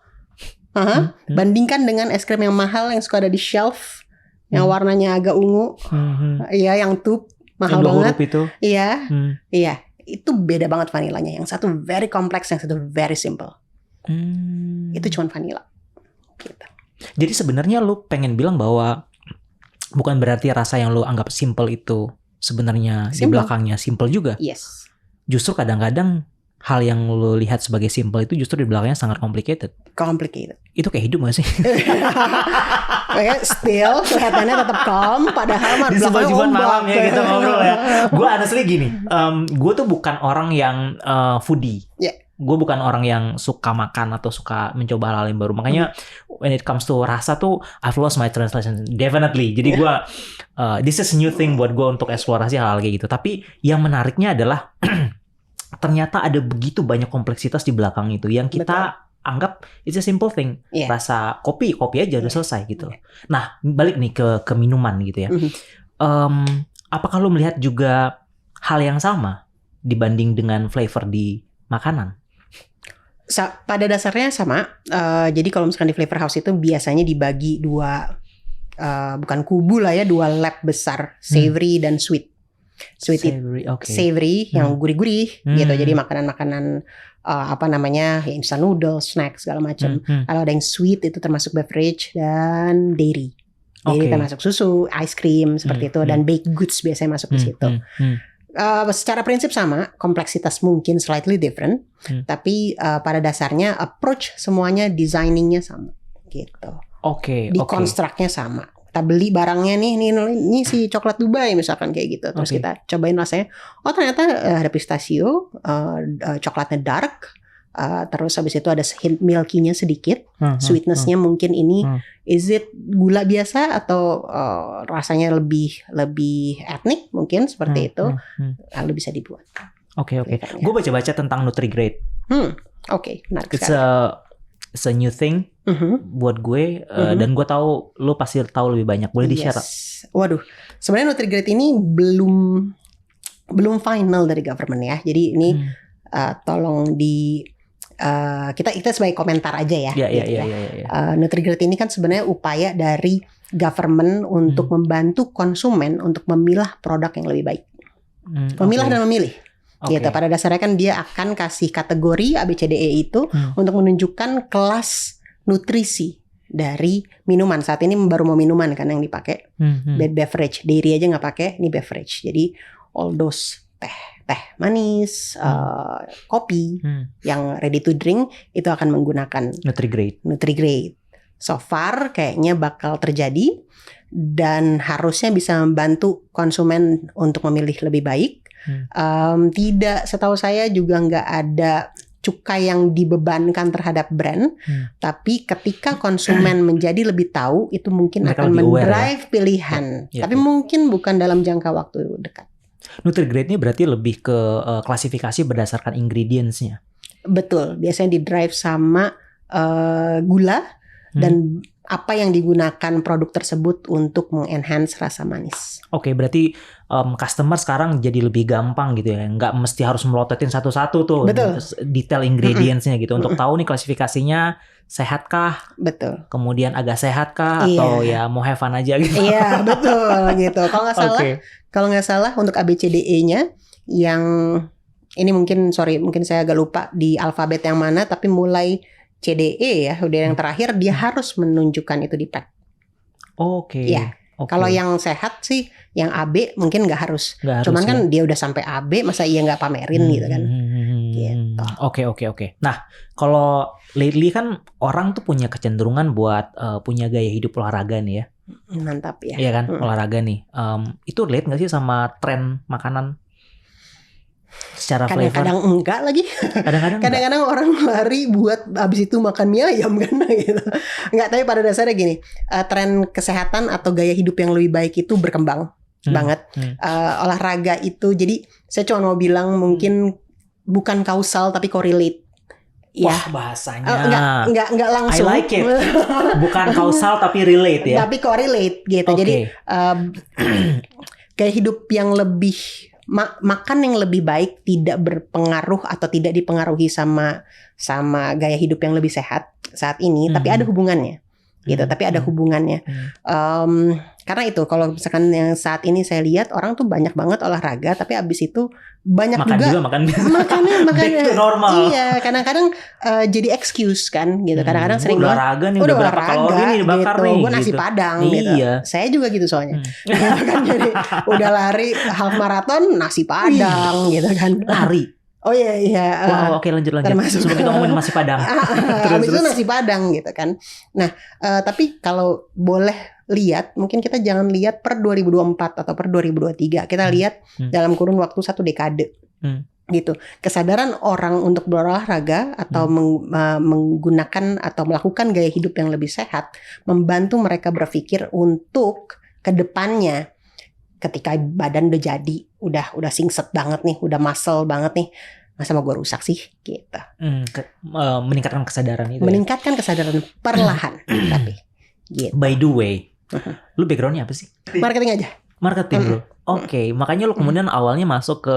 Bandingkan dengan es krim yang mahal yang suka ada di shelf yang warnanya agak ungu. Iya, yang tube mahal banget.
Itu.
Iya. Iya, itu beda banget vanilanya. Yang satu very kompleks, yang satu very simple. Itu cuma vanilla. Gitu.
Jadi sebenarnya lu pengen bilang bahwa bukan berarti rasa yang lu anggap simple itu sebenarnya di belakangnya simple juga.
Yes.
Justru kadang-kadang hal yang lu lihat sebagai simple itu justru di belakangnya sangat complicated. Itu kayak hidup gak sih?
Kayak still kelihatannya tetap calm, padahal
di sebuah jumat malam ya kita ngobrol ya. Gue honestly gini, gue tuh bukan orang yang foodie. Gue bukan orang yang suka makan atau suka mencoba hal yang baru. Makanya when it comes to rasa tuh I've lost my translation definitely. Jadi gue this is new thing buat gue untuk eksplorasi hal-hal kayak gitu. Tapi yang menariknya adalah ternyata ada begitu banyak kompleksitas di belakang itu yang kita anggap it's a simple thing. Rasa kopi aja udah selesai gitu. Nah, balik nih ke minuman gitu ya. Apakah lu melihat juga hal yang sama dibanding dengan flavor di makanan?
Pada dasarnya sama. Jadi kalau misalkan di Flavor House itu biasanya dibagi 2 bukan kubu lah ya, 2 lab besar, savory dan sweet. Savory yang gurih-gurih gitu. Jadi makanan-makanan ya instant noodles, snack segala macam. Kalau ada yang sweet itu termasuk beverage dan dairy. Dairy termasuk susu, ice cream seperti itu, dan baked goods biasanya masuk di situ. Secara prinsip sama, kompleksitas mungkin slightly different, tapi pada dasarnya approach semuanya, designingnya sama gitu. Di construct-nya sama. Kita beli barangnya nih si coklat Dubai misalkan kayak gitu, terus kita cobain rasanya. Oh ternyata ada pistachio, coklatnya dark, terus habis itu ada hint milky-nya sedikit, sweetness-nya mungkin ini is it gula biasa atau rasanya lebih etnik mungkin seperti itu, lalu bisa dibuat.
Gue baca-baca tentang Nutri-Grade.
Menarik
It's
sekali.
It's a new thing buat gue, dan gue tahu lo pasti tahu lebih banyak. Boleh di-share?
Waduh, sebenarnya Nutri-Grade ini belum final dari government ya. Jadi ini tolong kita sebagai komentar aja ya. Nutri-Grade ini kan sebenarnya upaya dari government untuk membantu konsumen untuk memilah produk yang lebih baik. Memilah dan memilih. Gitu. Pada dasarnya kan dia akan kasih kategori ABCDE itu untuk menunjukkan kelas nutrisi dari minuman. Saat ini baru mau minuman kan yang dipakai, beverage, dairy aja nggak pakai, ini beverage. Jadi all those teh manis, kopi yang ready to drink itu akan menggunakan Nutri-Grade. So far kayaknya bakal terjadi dan harusnya bisa membantu konsumen untuk memilih lebih baik. Tidak, setahu saya juga nggak ada cukai yang dibebankan terhadap brand, tapi ketika konsumen menjadi lebih tahu, itu mungkin mereka akan mendrive pilihan, tapi mungkin bukan dalam jangka waktu dekat.
Nutri-Grade ini berarti lebih ke klasifikasi berdasarkan ingredients-nya.
Betul, biasanya di-drive sama gula dan apa yang digunakan produk tersebut untuk mengenhance rasa manis.
Oke, berarti customer sekarang jadi lebih gampang gitu ya, nggak mesti harus melototin satu-satu tuh.
Betul.
Detail ingredients-nya gitu, untuk tahu nih klasifikasinya sehatkah? Betul. Kemudian agak sehatkah atau ya mau have fun aja gitu?
Iya, betul gitu. Kalau nggak salah untuk ABCDE-nya yang ini mungkin saya agak lupa di alfabet yang mana, tapi mulai CDE ya, udah yang terakhir dia harus menunjukkan itu di pack.
Oke.
Ya. Kalau yang sehat sih, yang AB mungkin nggak harus. Cuman kan dia udah sampai AB, masa iya nggak pamerin gitu kan? Gitu.
Oke. Nah, kalau lately kan orang tuh punya kecenderungan buat punya gaya hidup olahraga nih ya.
Mantap ya.
Iya kan, olahraga nih. Itu relate nggak sih sama tren makanan? Secara
kadang-kadang
flavor.
Enggak lagi. Kadang-kadang orang lari buat abis itu makan mie ayam kan gitu. Enggak, tapi pada dasarnya gini, tren kesehatan atau gaya hidup yang lebih baik itu berkembang banget. Olahraga itu, jadi saya cuma mau bilang mungkin bukan kausal tapi correlate.
Wah, bahasanya.
Enggak langsung.
I like it. Bukan kausal tapi relate ya.
Tapi correlate gitu. Okay. Jadi gaya hidup yang lebih makan yang lebih baik tidak berpengaruh atau tidak dipengaruhi sama gaya hidup yang lebih sehat saat ini, tapi ada hubungannya gitu. Tapi ada hubungannya. Karena itu kalau misalkan yang saat ini saya lihat orang tuh banyak banget olahraga, tapi abis itu banyak makannya
back to normal.
Iya, kadang-kadang jadi excuse kan gitu. Kadang-kadang sering banget
olahraga nih, udah berapa kalori nih dibakar
gitu.
nih.
Gue nasi padang gitu. Saya juga gitu soalnya. Kan jadi udah lari half marathon nasi padang gitu kan.
Lari.
Oh iya.
Wow, oke lanjut. Sebelum kita ngomongin nasi padang.
Habis itu nasi padang gitu kan. Nah, tapi kalau boleh lihat, mungkin kita jangan lihat per 2024 atau per 2023. Kita lihat dalam kurun waktu 1 dekade. Gitu. Kesadaran orang untuk berolahraga atau menggunakan atau melakukan gaya hidup yang lebih sehat membantu mereka berpikir untuk kedepannya. Ketika badan udah jadi, udah singset banget nih, udah muscle banget nih, masa mau gue rusak sih gitu.
Meningkatkan kesadaran itu.
Meningkatkan kesadaran perlahan tapi gitu.
By the way, lu backgroundnya apa sih?
Marketing aja.
Marketing bro. Oke, makanya lu kemudian awalnya masuk ke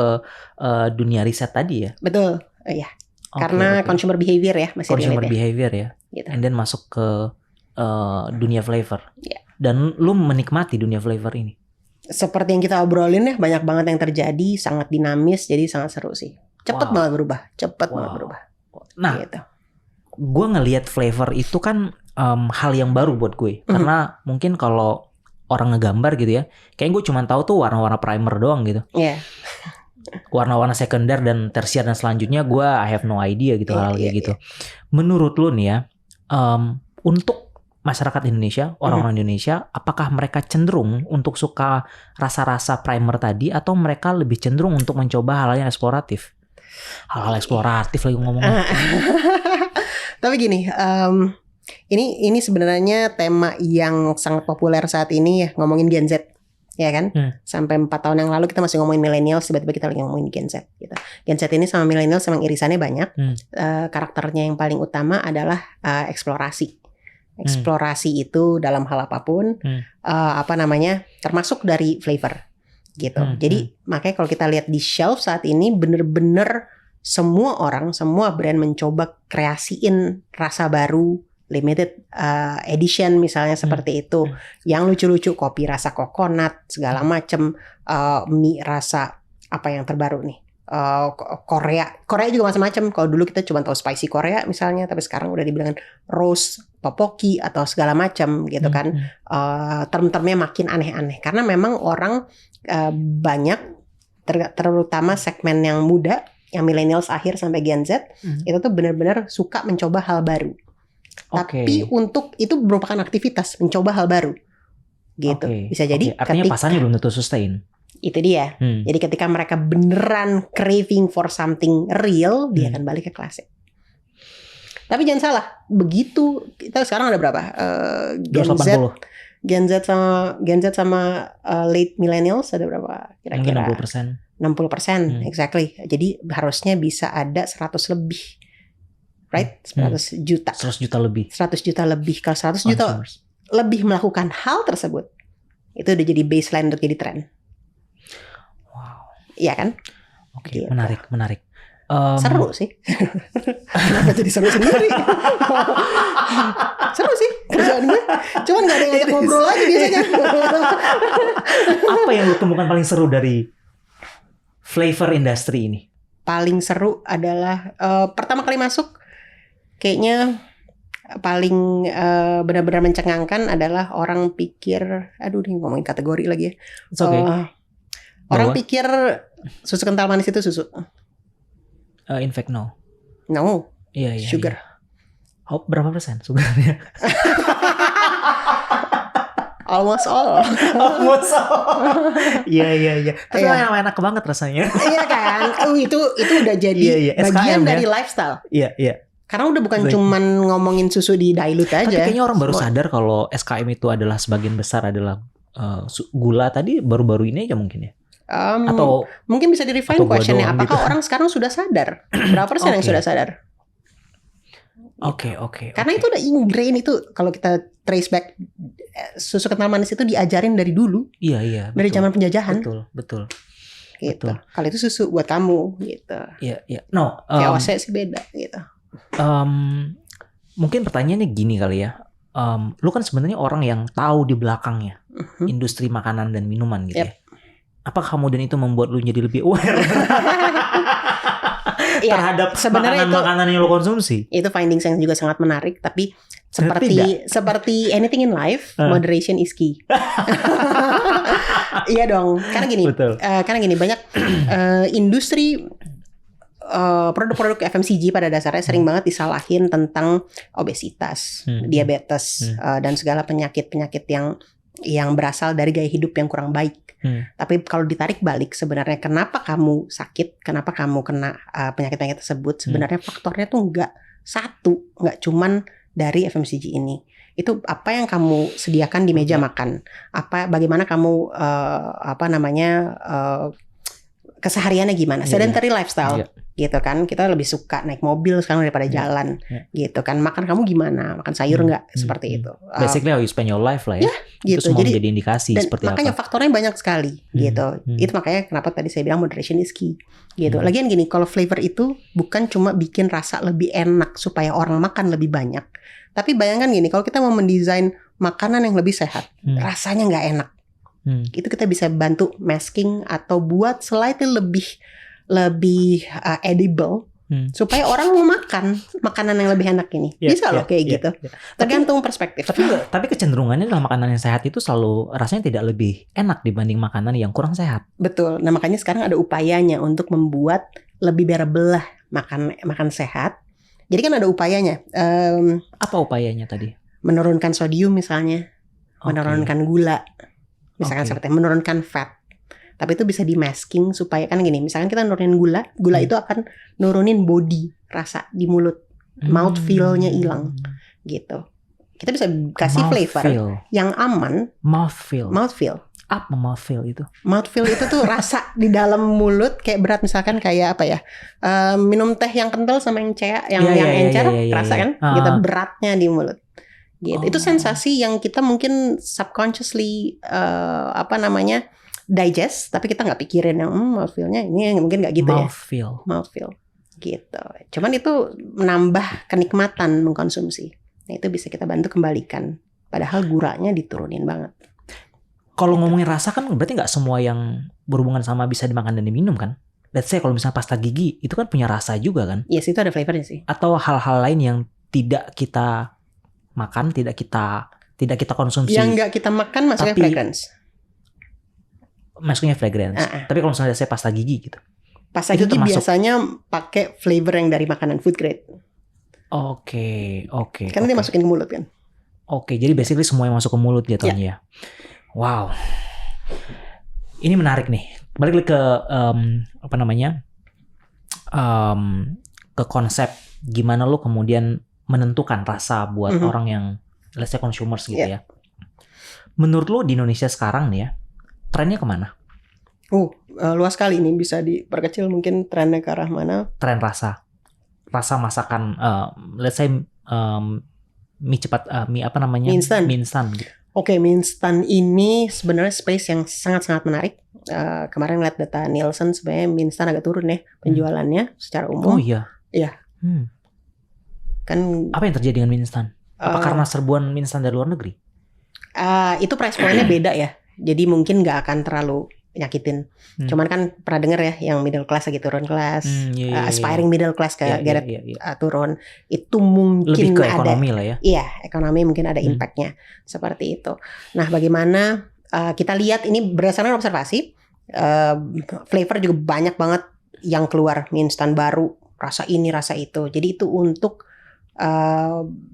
dunia riset tadi ya?
Betul, iya. Karena consumer behavior ya, masih
consumer behavior ya.
Gitu.
And then masuk ke dunia flavor.
Yeah.
Dan lu menikmati dunia flavor ini.
Seperti yang kita obrolin ya, banyak banget yang terjadi, sangat dinamis, jadi sangat seru sih. Cepet banget berubah. Nah, gitu.
Gue ngelihat flavor itu kan hal yang baru buat gue. Karena mungkin kalau orang ngegambar gitu ya, kayak gue cuma tahu tuh warna-warna primer doang gitu.
Iya.
Warna-warna sekunder dan tersier dan selanjutnya gue I have no idea gitu hal kayak gitu. Menurut lu nih ya, untuk masyarakat Indonesia, orang-orang Indonesia, apakah mereka cenderung untuk suka rasa-rasa primer tadi atau mereka lebih cenderung untuk mencoba hal yang eksploratif? Hal-hal eksploratif lagi ngomongnya.
Tapi gini, ini sebenarnya tema yang sangat populer saat ini ya, ngomongin Gen Z, ya kan? Sampai 4 tahun yang lalu kita masih ngomongin millennials, tiba-tiba kita lagi ngomongin Gen Z gitu. Gen Z ini sama millennials memang irisannya banyak. Karakternya yang paling utama adalah eksplorasi. Eksplorasi itu dalam hal apapun, termasuk dari flavor gitu. Jadi makanya kalau kita lihat di shelf saat ini bener-bener semua brand mencoba kreasiin rasa baru, limited edition misalnya seperti itu, yang lucu-lucu, kopi rasa coconut segala macem, mie rasa apa yang terbaru nih. Korea juga macam-macam. Kalau dulu kita cuma tahu spicy Korea misalnya, tapi sekarang udah dibilangin roast, topoki atau segala macam gitu kan. Term-termnya makin aneh-aneh karena memang orang banyak terutama segmen yang muda, yang millennials akhir sampai Gen Z, itu tuh benar-benar suka mencoba hal baru. Tapi untuk itu merupakan aktivitas mencoba hal baru, gitu. Bisa jadi
artinya pasarnya belum tentu sustain.
Itu dia. Jadi ketika mereka beneran craving for something real, dia akan balik ke klasik. Tapi jangan salah, begitu kita sekarang ada berapa? Gen Z sama late millennials ada berapa? Kira-kira
mungkin
60%, exactly. Jadi harusnya bisa ada 100 lebih. Right? 100 juta.
100 juta lebih.
100 juta lebih. Kalau 100 juta lebih melakukan hal tersebut, itu udah jadi baseline untuk jadi tren.
Wow.
Iya kan?
Oke, gitu. Menarik.
Seru sih. Kenapa jadi seru sendiri? Seru sih kerjaan gue. Cuman gak ada yang ngajak ngobrol lagi biasanya.
Apa yang lu temukan paling seru dari flavor industry ini?
Paling seru adalah pertama kali masuk, kayaknya paling benar-benar mencengangkan adalah orang pikir, aduh nih ngomongin kategori lagi ya. Orang pikir susu kental manis itu susu.
In fact no.
No.
Iya.
Sugar.
Oh, berapa persen sugarnya?
Almost all.
Iya. Tapi enak banget rasanya.
Iya kan? Itu udah jadi bagian dari lifestyle.
Iya.
Karena udah bukan cuman ngomongin susu di dilute aja.
Tapi kayaknya orang baru sadar kalau SKM itu adalah sebagian besar adalah gula tadi baru-baru ini aja mungkin ya.
Atau mungkin bisa di-refine questionnya. Apakah gitu? Orang sekarang sudah sadar? Berapa persen yang sudah sadar?
Oke.
Karena itu udah ingrain itu. Kalau kita trace back, susu kental manis itu diajarin dari dulu.
Iya.
Dari zaman penjajahan.
Betul.
Gitu. Kalau itu susu buat kamu gitu.
Iya. No.
VOC sih beda gitu.
Mungkin pertanyaannya gini kali ya. Lu kan sebenarnya orang yang tahu di belakangnya industri makanan dan minuman gitu ya. Apakah kemudian itu membuat lu jadi lebih aware terhadap makanan-makanan yang lu konsumsi?
Itu findings yang juga sangat menarik. Tapi seperti anything in life, moderation is key. Iya dong. Karena gini, banyak industri produk-produk FMCG pada dasarnya sering banget disalahin tentang obesitas, diabetes, dan segala penyakit-penyakit yang berasal dari gaya hidup yang kurang baik. Tapi kalau ditarik balik, sebenarnya kenapa kamu sakit, kenapa kamu kena penyakit-penyakit tersebut, sebenarnya faktornya tuh nggak cuman dari FMCG ini. Itu apa yang kamu sediakan di meja makan, bagaimana kamu kesehariannya gimana, sedentary lifestyle. Gitu kan, kita lebih suka naik mobil sekarang daripada jalan, gitu kan. Makan kamu gimana, makan sayur nggak, seperti itu.
Basically how you spend your life lah ya.
Gitu.
Itu semua jadi indikasi seperti apa.
Makanya faktornya banyak sekali, gitu. Itu makanya kenapa tadi saya bilang moderation is key, gitu. Lagian gini, kalau flavor itu bukan cuma bikin rasa lebih enak supaya orang makan lebih banyak, tapi bayangkan gini, kalau kita mau mendesain makanan yang lebih sehat, rasanya nggak enak, itu kita bisa bantu masking atau buat slightly lebih edible, supaya orang mau makan makanan yang lebih enak ini. Bisa loh kayak gitu. Tergantung perspektif.
Tapi kecenderungannya dalam makanan yang sehat itu selalu rasanya tidak lebih enak dibanding makanan yang kurang sehat.
Betul. Nah makanya sekarang ada upayanya untuk membuat lebih bearable lah makan sehat. Jadi kan ada upayanya.
Apa upayanya tadi?
Menurunkan sodium misalnya, menurunkan gula, misalkan seperti menurunkan fat. Tapi itu bisa di-masking supaya kan gini, misalkan kita nurunin gula itu akan nurunin body, rasa di mulut, mouth feel-nya hilang, gitu. Kita bisa kasih flavor yang aman.
Mouth feel.
Apa
mouth feel itu?
Mouth feel itu tuh rasa di dalam mulut kayak berat, misalkan kayak apa ya? Minum teh yang kental sama yang encer, rasa kan? Gitu beratnya di mulut. Gitu. Itu sensasi yang kita mungkin subconsciously digest, tapi kita nggak pikirin yang mouth feel-nya ini mungkin nggak gitu mouth feel gitu. Cuman itu menambah kenikmatan mengkonsumsi. Nah itu bisa kita bantu kembalikan. Padahal guranya diturunin banget.
Kalau ngomongin rasa kan berarti nggak semua yang berhubungan sama bisa dimakan dan diminum kan? Let's say kalau misalnya pasta gigi itu kan punya rasa juga kan?
Yes, itu ada flavornya sih.
Atau hal-hal lain yang tidak kita makan, tidak kita konsumsi.
Yang nggak kita makan masuknya fragrance.
Masuknya fragrance. Tapi kalau misalnya saya pasta gigi gitu.
Pasta gigi biasanya pakai flavor yang dari makanan food grade.
Oke.
Karena dia masukin ke mulut kan.
Oke, jadi basically semua yang masuk ke mulut jatuhnya ya. Wow. Ini menarik nih. Balik ke ke konsep gimana lu kemudian menentukan rasa buat orang yang let's say consumers gitu ya. Menurut lu di Indonesia sekarang nih ya, trennya kemana?
Luas sekali ini, bisa diperkecil mungkin trennya ke arah mana?
Tren rasa masakan, let's say mie cepat, mie apa namanya?
Mie instan gitu. Oke, mie instan ini sebenarnya space yang sangat-sangat menarik. Kemarin lihat data Nielsen, sebenarnya mie instan agak turun ya penjualannya secara umum.
Oh iya.
Iya.
Kan apa yang terjadi dengan mie instan? Apa karena serbuan mie instan dari luar negeri?
Itu price point-nya beda ya. Jadi mungkin nggak akan terlalu nyakitin. Cuman kan pernah denger ya yang middle class lagi turun kelas, aspiring middle class kayak Garrett turun. Itu mungkin
lebih ke ekonomi lah ya.
Iya, ekonomi mungkin ada impact-nya seperti itu. Nah, bagaimana kita lihat ini berdasarkan observasi, flavor juga banyak banget yang keluar mie instan baru, rasa ini, rasa itu. Jadi itu untuk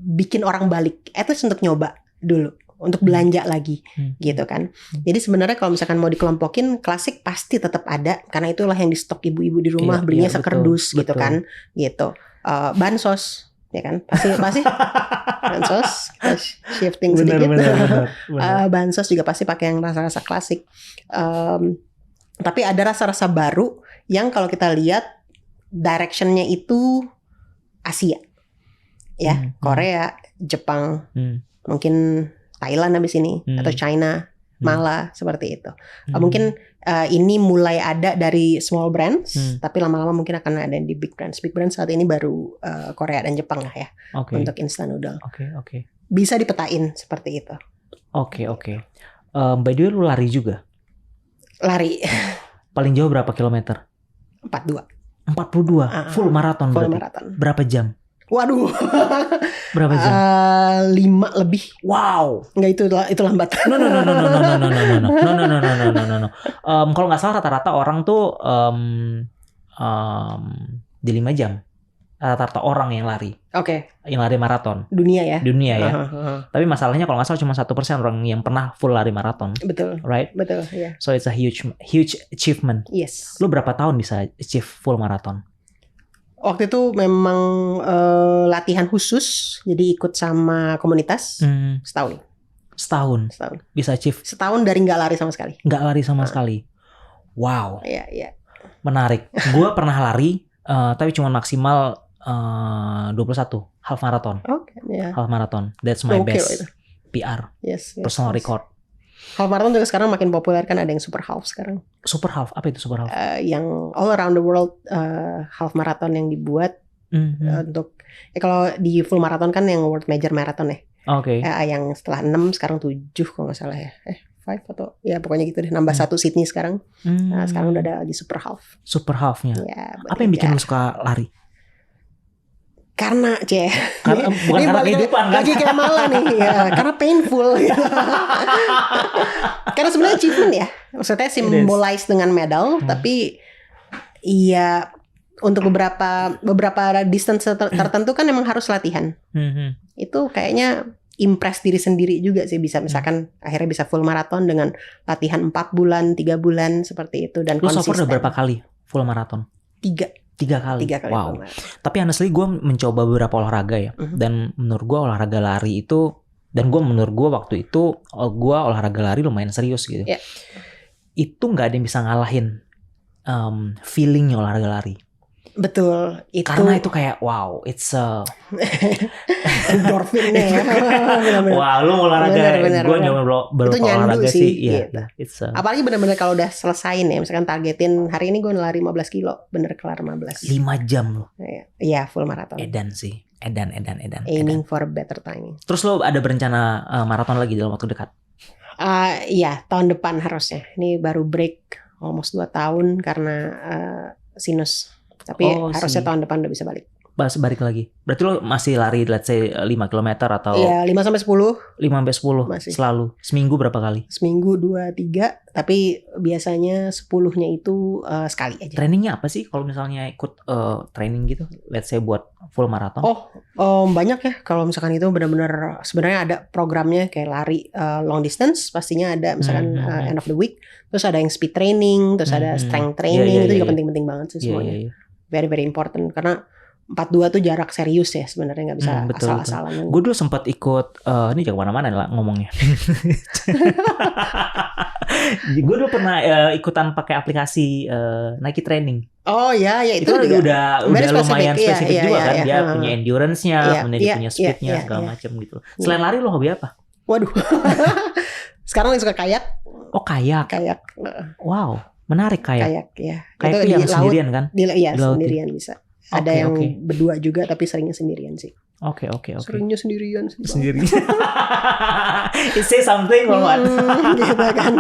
bikin orang balik, at least untuk nyoba dulu. Untuk belanja lagi gitu kan. Jadi sebenarnya kalau misalkan mau dikelompokin, klasik pasti tetap ada karena itulah yang di stok ibu-ibu di rumah, belinya sekerdus gitu kan. Gitu. Bansos ya kan? Pasti bansos shifting sedikit.
Benar.
Bansos juga pasti pakai yang rasa-rasa klasik. Tapi ada rasa-rasa baru yang kalau kita lihat directionnya itu Asia. Ya, Korea, Jepang, mungkin Thailand habis ini atau China, Mala seperti itu. Mungkin ini mulai ada dari small brands, tapi lama-lama mungkin akan ada di big brands. Big brands saat ini baru Korea dan Jepang lah ya untuk instant noodle.
Oke.
Bisa dipetain seperti itu.
Oke. By the way, lu lari juga?
Lari.
Paling jauh berapa kilometer?
42.
Full maraton.
Full maraton.
Berapa jam?
Waduh.
Berapa jam?
5 lebih.
Wow.
Enggak, itu lambat.
No. Kalau nggak salah rata-rata orang tuh di 5 jam. Rata-rata orang yang lari.
Oke.
Yang lari maraton.
Dunia ya.
Tapi masalahnya kalau nggak salah cuma 1% orang yang pernah full lari maraton.
Betul.
Right?
Betul. Yeah.
So it's a huge achievement.
Yes.
Lu berapa tahun bisa achieve full maraton?
Waktu itu memang latihan khusus, jadi ikut sama komunitas setahun.
Bisa achieve.
Setahun dari nggak lari sama sekali.
Nggak lari sama sekali. Wow.
Iya.
Menarik. Gue pernah lari, tapi cuma maksimal 21 half marathon. Half marathon. That's my best.
Itu.
PR.
Yes.
Personal record.
Half marathon juga sekarang makin populer kan, ada yang super half sekarang.
Super half, apa itu super half?
Yang all around the world half marathon yang dibuat untuk kalau di full marathon kan yang world major marathon ya.
Oke.
Yang setelah 6 sekarang 7 kalau nggak salah ya. 5 atau ya pokoknya gitu deh, nambah 1 Sydney sekarang. Nah, sekarang udah ada di super half.
Super halfnya.
Ya,
apa yang bikin lu suka lari?
Karena
bukan karena kehidupan kan?
Lagi kayak malah nih ya, karena painful gitu. Karena sebenarnya achievement ya, maksudnya symbolize dengan medal, tapi iya untuk beberapa distance tertentu kan emang harus latihan. Itu kayaknya impress diri sendiri juga sih, bisa misalkan akhirnya bisa full maraton dengan latihan 4 bulan, 3 bulan seperti itu dan konsisten.
Lu so far udah berapa kali full maraton? 3 kali. Wow. Tapi honestly gue mencoba beberapa olahraga ya. Dan menurut gue olahraga lari itu, dan menurut gue waktu itu gue olahraga lari lumayan serius gitu.
Yeah.
Itu nggak ada yang bisa ngalahin feelingnya olahraga lari.
Betul.
Karena itu kayak wow, it's
endorfinnya ya.
Wah, lu olahraga, gue nyoba berolahraga sih. Iya.
Gitu. Apalagi benar-benar kalau udah selesain ya, misalkan targetin hari ini gue lari 15 kilo, bener kelar 15.
5 jam loh.
Iya, full maraton.
Edan sih. Edan.
Aiming for a better timing.
Terus lo ada berencana maraton lagi dalam waktu dekat?
Iya, tahun depan harusnya. Ini baru break almost 2 tahun karena sinus. Tapi harusnya tahun depan udah bisa balik.
balik lagi. Berarti lo masih lari let's say 5 km atau
Iya, 5-10.
5-10
Masih.
selalu. Seminggu berapa kali?
Seminggu 2-3, tapi biasanya 10-nya itu sekali aja.
Trainingnya apa sih kalau misalnya ikut training gitu? Let's say buat full marathon.
Banyak ya. Kalau misalkan itu benar-benar sebenarnya ada programnya kayak lari long distance, pastinya ada misalkan end of the week. Terus ada yang speed training, terus ada strength training, itu juga penting-penting banget sih semuanya. Very very important karena 42 tuh jarak serius ya sebenarnya, nggak bisa asal-asalan.
Gue dulu sempat ikut ini jangan kemana-mana lah ngomongnya. Gue dulu pernah ikutan pakai aplikasi Nike Training.
Oh ya itu
juga udah lumayan spesifik juga kan. Dia punya endurance-nya, kemudian dia punya speed-nya segala macam gitu. Selain lari lo hobi apa?
Waduh. Sekarang lagi suka kayak.
Oh kayak. Wow, menarik kayak.
Kayak ya.
Kayak itu yang laut, sendirian kan?
Iya sendirian bisa. Ada yang berdua juga tapi seringnya sendirian sih.
Oke.
Seringnya sendirian.
It say something loh.
Gitu kan.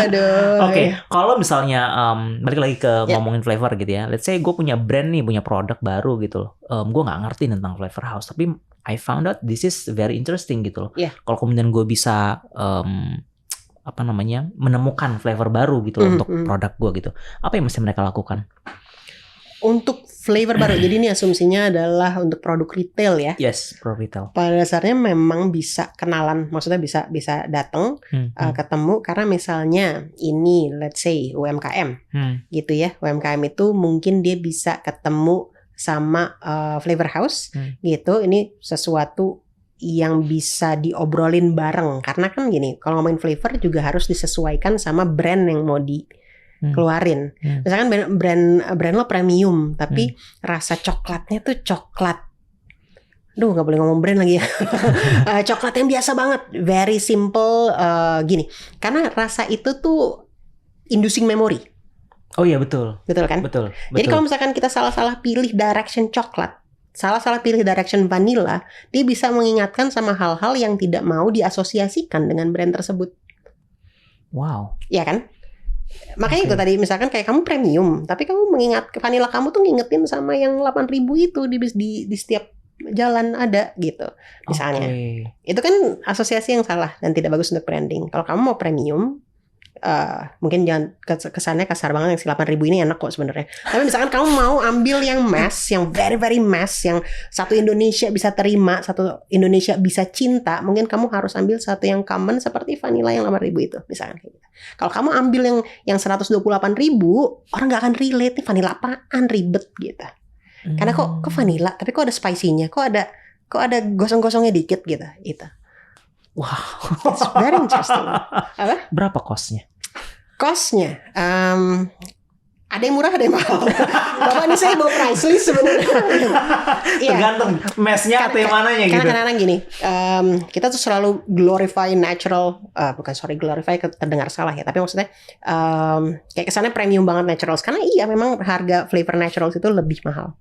Aduh.
Oke, kalau misalnya balik lagi ke ngomongin flavor gitu ya. Let's say gue punya brand nih, punya produk baru gitu loh. Gue nggak ngerti tentang flavor house, tapi I found out this is very interesting gitu loh. Kalau kemudian gue bisa menemukan flavor baru gitu loh untuk produk gue gitu. Apa yang mesti mereka lakukan?
Untuk flavor baru, jadi ini asumsinya adalah untuk produk retail ya.
Yes, produk retail.
Pada dasarnya memang bisa kenalan, maksudnya bisa datang, ketemu, karena misalnya ini let's say UMKM gitu ya. UMKM itu mungkin dia bisa ketemu sama flavor house gitu. Ini sesuatu yang bisa diobrolin bareng, karena kan gini, kalau ngomongin flavor juga harus disesuaikan sama brand yang mau keluarin. Misalkan brand lo premium tapi rasa coklatnya tuh coklat, nggak boleh ngomong brand lagi ya. Coklat yang biasa banget, very simple gini, karena rasa itu tuh inducing memory.
Oh iya betul kan, betul.
Jadi kalau misalkan kita salah pilih direction coklat, salah pilih direction vanilla, dia bisa mengingatkan sama hal-hal yang tidak mau diasosiasikan dengan brand tersebut.
Wow.
Iya kan? Makanya itu tadi misalkan kayak kamu premium, tapi kamu mengingat vanilla kamu tuh ngingetin sama yang 8.000 itu di setiap jalan ada gitu. Misalnya. Itu kan asosiasi yang salah dan tidak bagus untuk branding. Kalau kamu mau premium, mungkin jangan kesannya kasar banget, yang si 8.000 ini enak kok sebenarnya. Tapi misalkan kamu mau ambil yang mass, yang very very mass, yang satu Indonesia bisa terima, satu Indonesia bisa cinta, mungkin kamu harus ambil satu yang common seperti vanilla yang 8.000 itu misalkan gitu. Kalau kamu ambil yang 128.000, orang nggak akan relate, nih vanilla apaan, ribet gitu. Karena kok vanilla, tapi kok ada spicy-nya, kok ada gosong-gosongnya dikit gitu. Itu.
Wow,
it's very interesting. Apa?
Berapa cost-nya?
Cost-nya, ada yang murah, ada yang mahal. Bapak ini saya bawa price list sebenarnya.
Tergantung mesnya atau yang mananya gitu.
Karena kadang-kadang gini, kita tuh selalu glorify natural, glorify terdengar salah ya. Tapi maksudnya kayak kesannya premium banget naturals. Karena iya memang harga flavor naturals itu lebih mahal.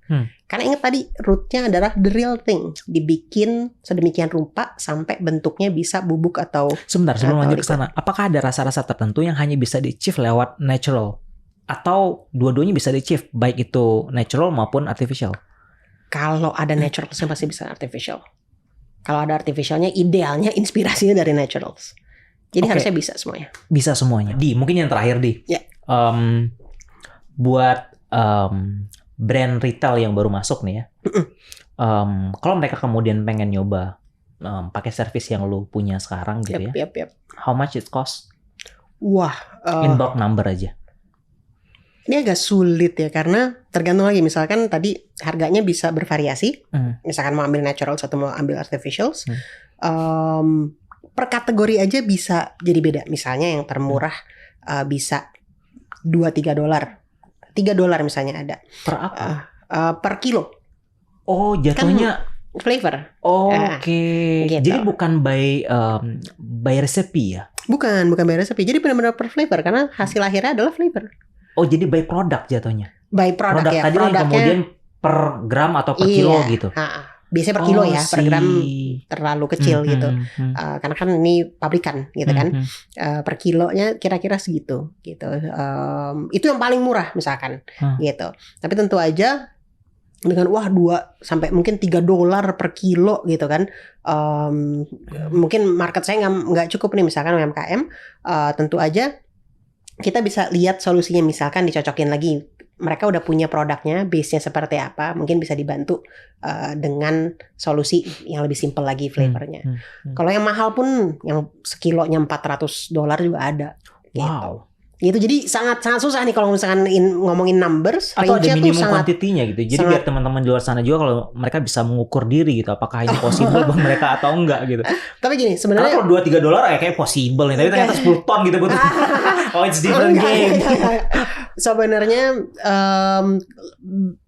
Karena ingat tadi rootnya adalah the real thing, dibikin sedemikian rupa sampai bentuknya bisa bubuk atau.
Sebentar sebelum lanjut ke sana, apakah ada rasa-rasa tertentu yang hanya bisa di-achieve lewat natural? Atau dua-duanya bisa di-achieve, baik itu natural maupun artificial?
Kalau ada naturalsnya pasti bisa artificial. Kalau ada artificialnya, idealnya inspirasinya dari naturals. Jadi harusnya bisa semuanya.
Bisa semuanya. Mungkin yang terakhir buat brand retail yang baru masuk nih ya. Kalau mereka kemudian pengen nyoba pakai service yang lu punya sekarang gitu how much it cost?
Wah.
In bulk number aja.
Ini agak sulit ya, karena tergantung lagi. Misalkan tadi harganya bisa bervariasi. Misalkan mau ambil natural atau mau ambil artificials. Per kategori aja bisa jadi beda. Misalnya yang termurah bisa $2-3. $3 misalnya ada.
Per apa?
Per kilo.
Oh, jatuhnya
kan flavor.
Oke.
Gitu.
Jadi bukan by resepi ya?
Bukan by resepi. Jadi benar-benar per flavor, karena hasil akhirnya adalah flavor.
Oh, jadi by product jatuhnya?
By product ya.
Tadi yang kemudian per gram atau per kilo gitu?
Biasanya per kilo ya, per gram terlalu kecil gitu. Karena kan ini pabrikan gitu kan. Per kilonya kira-kira segitu gitu. Itu yang paling murah misalkan gitu. Tapi tentu aja dengan wah 2 sampai mungkin $3 per kilo gitu kan. Mungkin market saya nggak cukup nih misalkan UMKM, tentu aja kita bisa lihat solusinya, misalkan dicocokin lagi. Mereka udah punya produknya, base-nya seperti apa, mungkin bisa dibantu dengan solusi yang lebih simple lagi flavornya. Kalau yang mahal pun yang sekilonya $400 juga ada.
Wow.
Gitu. Jadi sangat susah nih kalau misalkan ngomongin numbers.
Atau ada minimum kuantitinya gitu. Jadi biar teman-teman di luar sana juga kalau mereka bisa mengukur diri gitu, apakah ini possible buat mereka atau enggak gitu.
Tapi gini sebenarnya
kalau $2-3 kayak possible nih, tapi ternyata 10 ton gitu butuh. Oh, it's different game.
Sebenarnya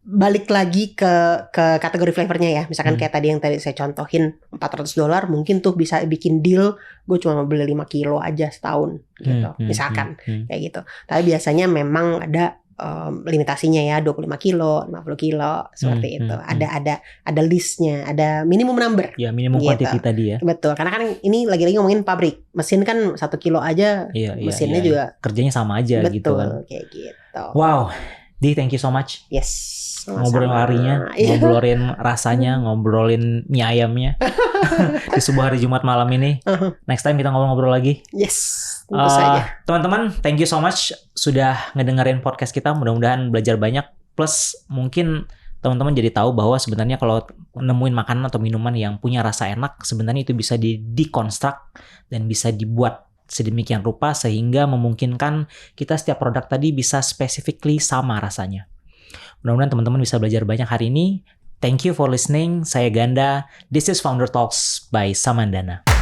balik lagi ke kategori flavornya ya. Misalkan kayak tadi yang tadi saya contohin $400, mungkin tuh bisa bikin deal gue cuma beli 5 kilo aja setahun gitu. Misalkan kayak gitu. Tapi biasanya memang ada limitasinya ya, 25 kilo, 50 kilo seperti itu. Ada listnya, ada minimum number.
Ya, minimum quantity tadi ya.
Betul, karena kan ini lagi-lagi ngomongin pabrik. Mesin kan 1 kilo aja, mesinnya juga
kerjanya sama aja.
Betul,
gitu kan.
Kayak gitu.
Wow, Di, thank you so much.
Yes.
Ngobrolin larinya, ngobrolin rasanya, ngobrolin mie ayamnya di sebuah hari Jumat malam ini. Next time kita ngobrol-ngobrol lagi.
Yes, tentu saja.
Teman-teman, thank you so much sudah ngedengerin podcast kita. Mudah-mudahan belajar banyak. Plus mungkin teman-teman jadi tahu bahwa sebenarnya kalau nemuin makanan atau minuman yang punya rasa enak, sebenarnya itu bisa di-deconstruct dan bisa dibuat sedemikian rupa sehingga memungkinkan kita setiap produk tadi bisa specifically sama rasanya. Mudah-mudahan teman-teman bisa belajar banyak hari ini. Thank you for listening. Saya Ganda. This is Founder Talks by Samandana.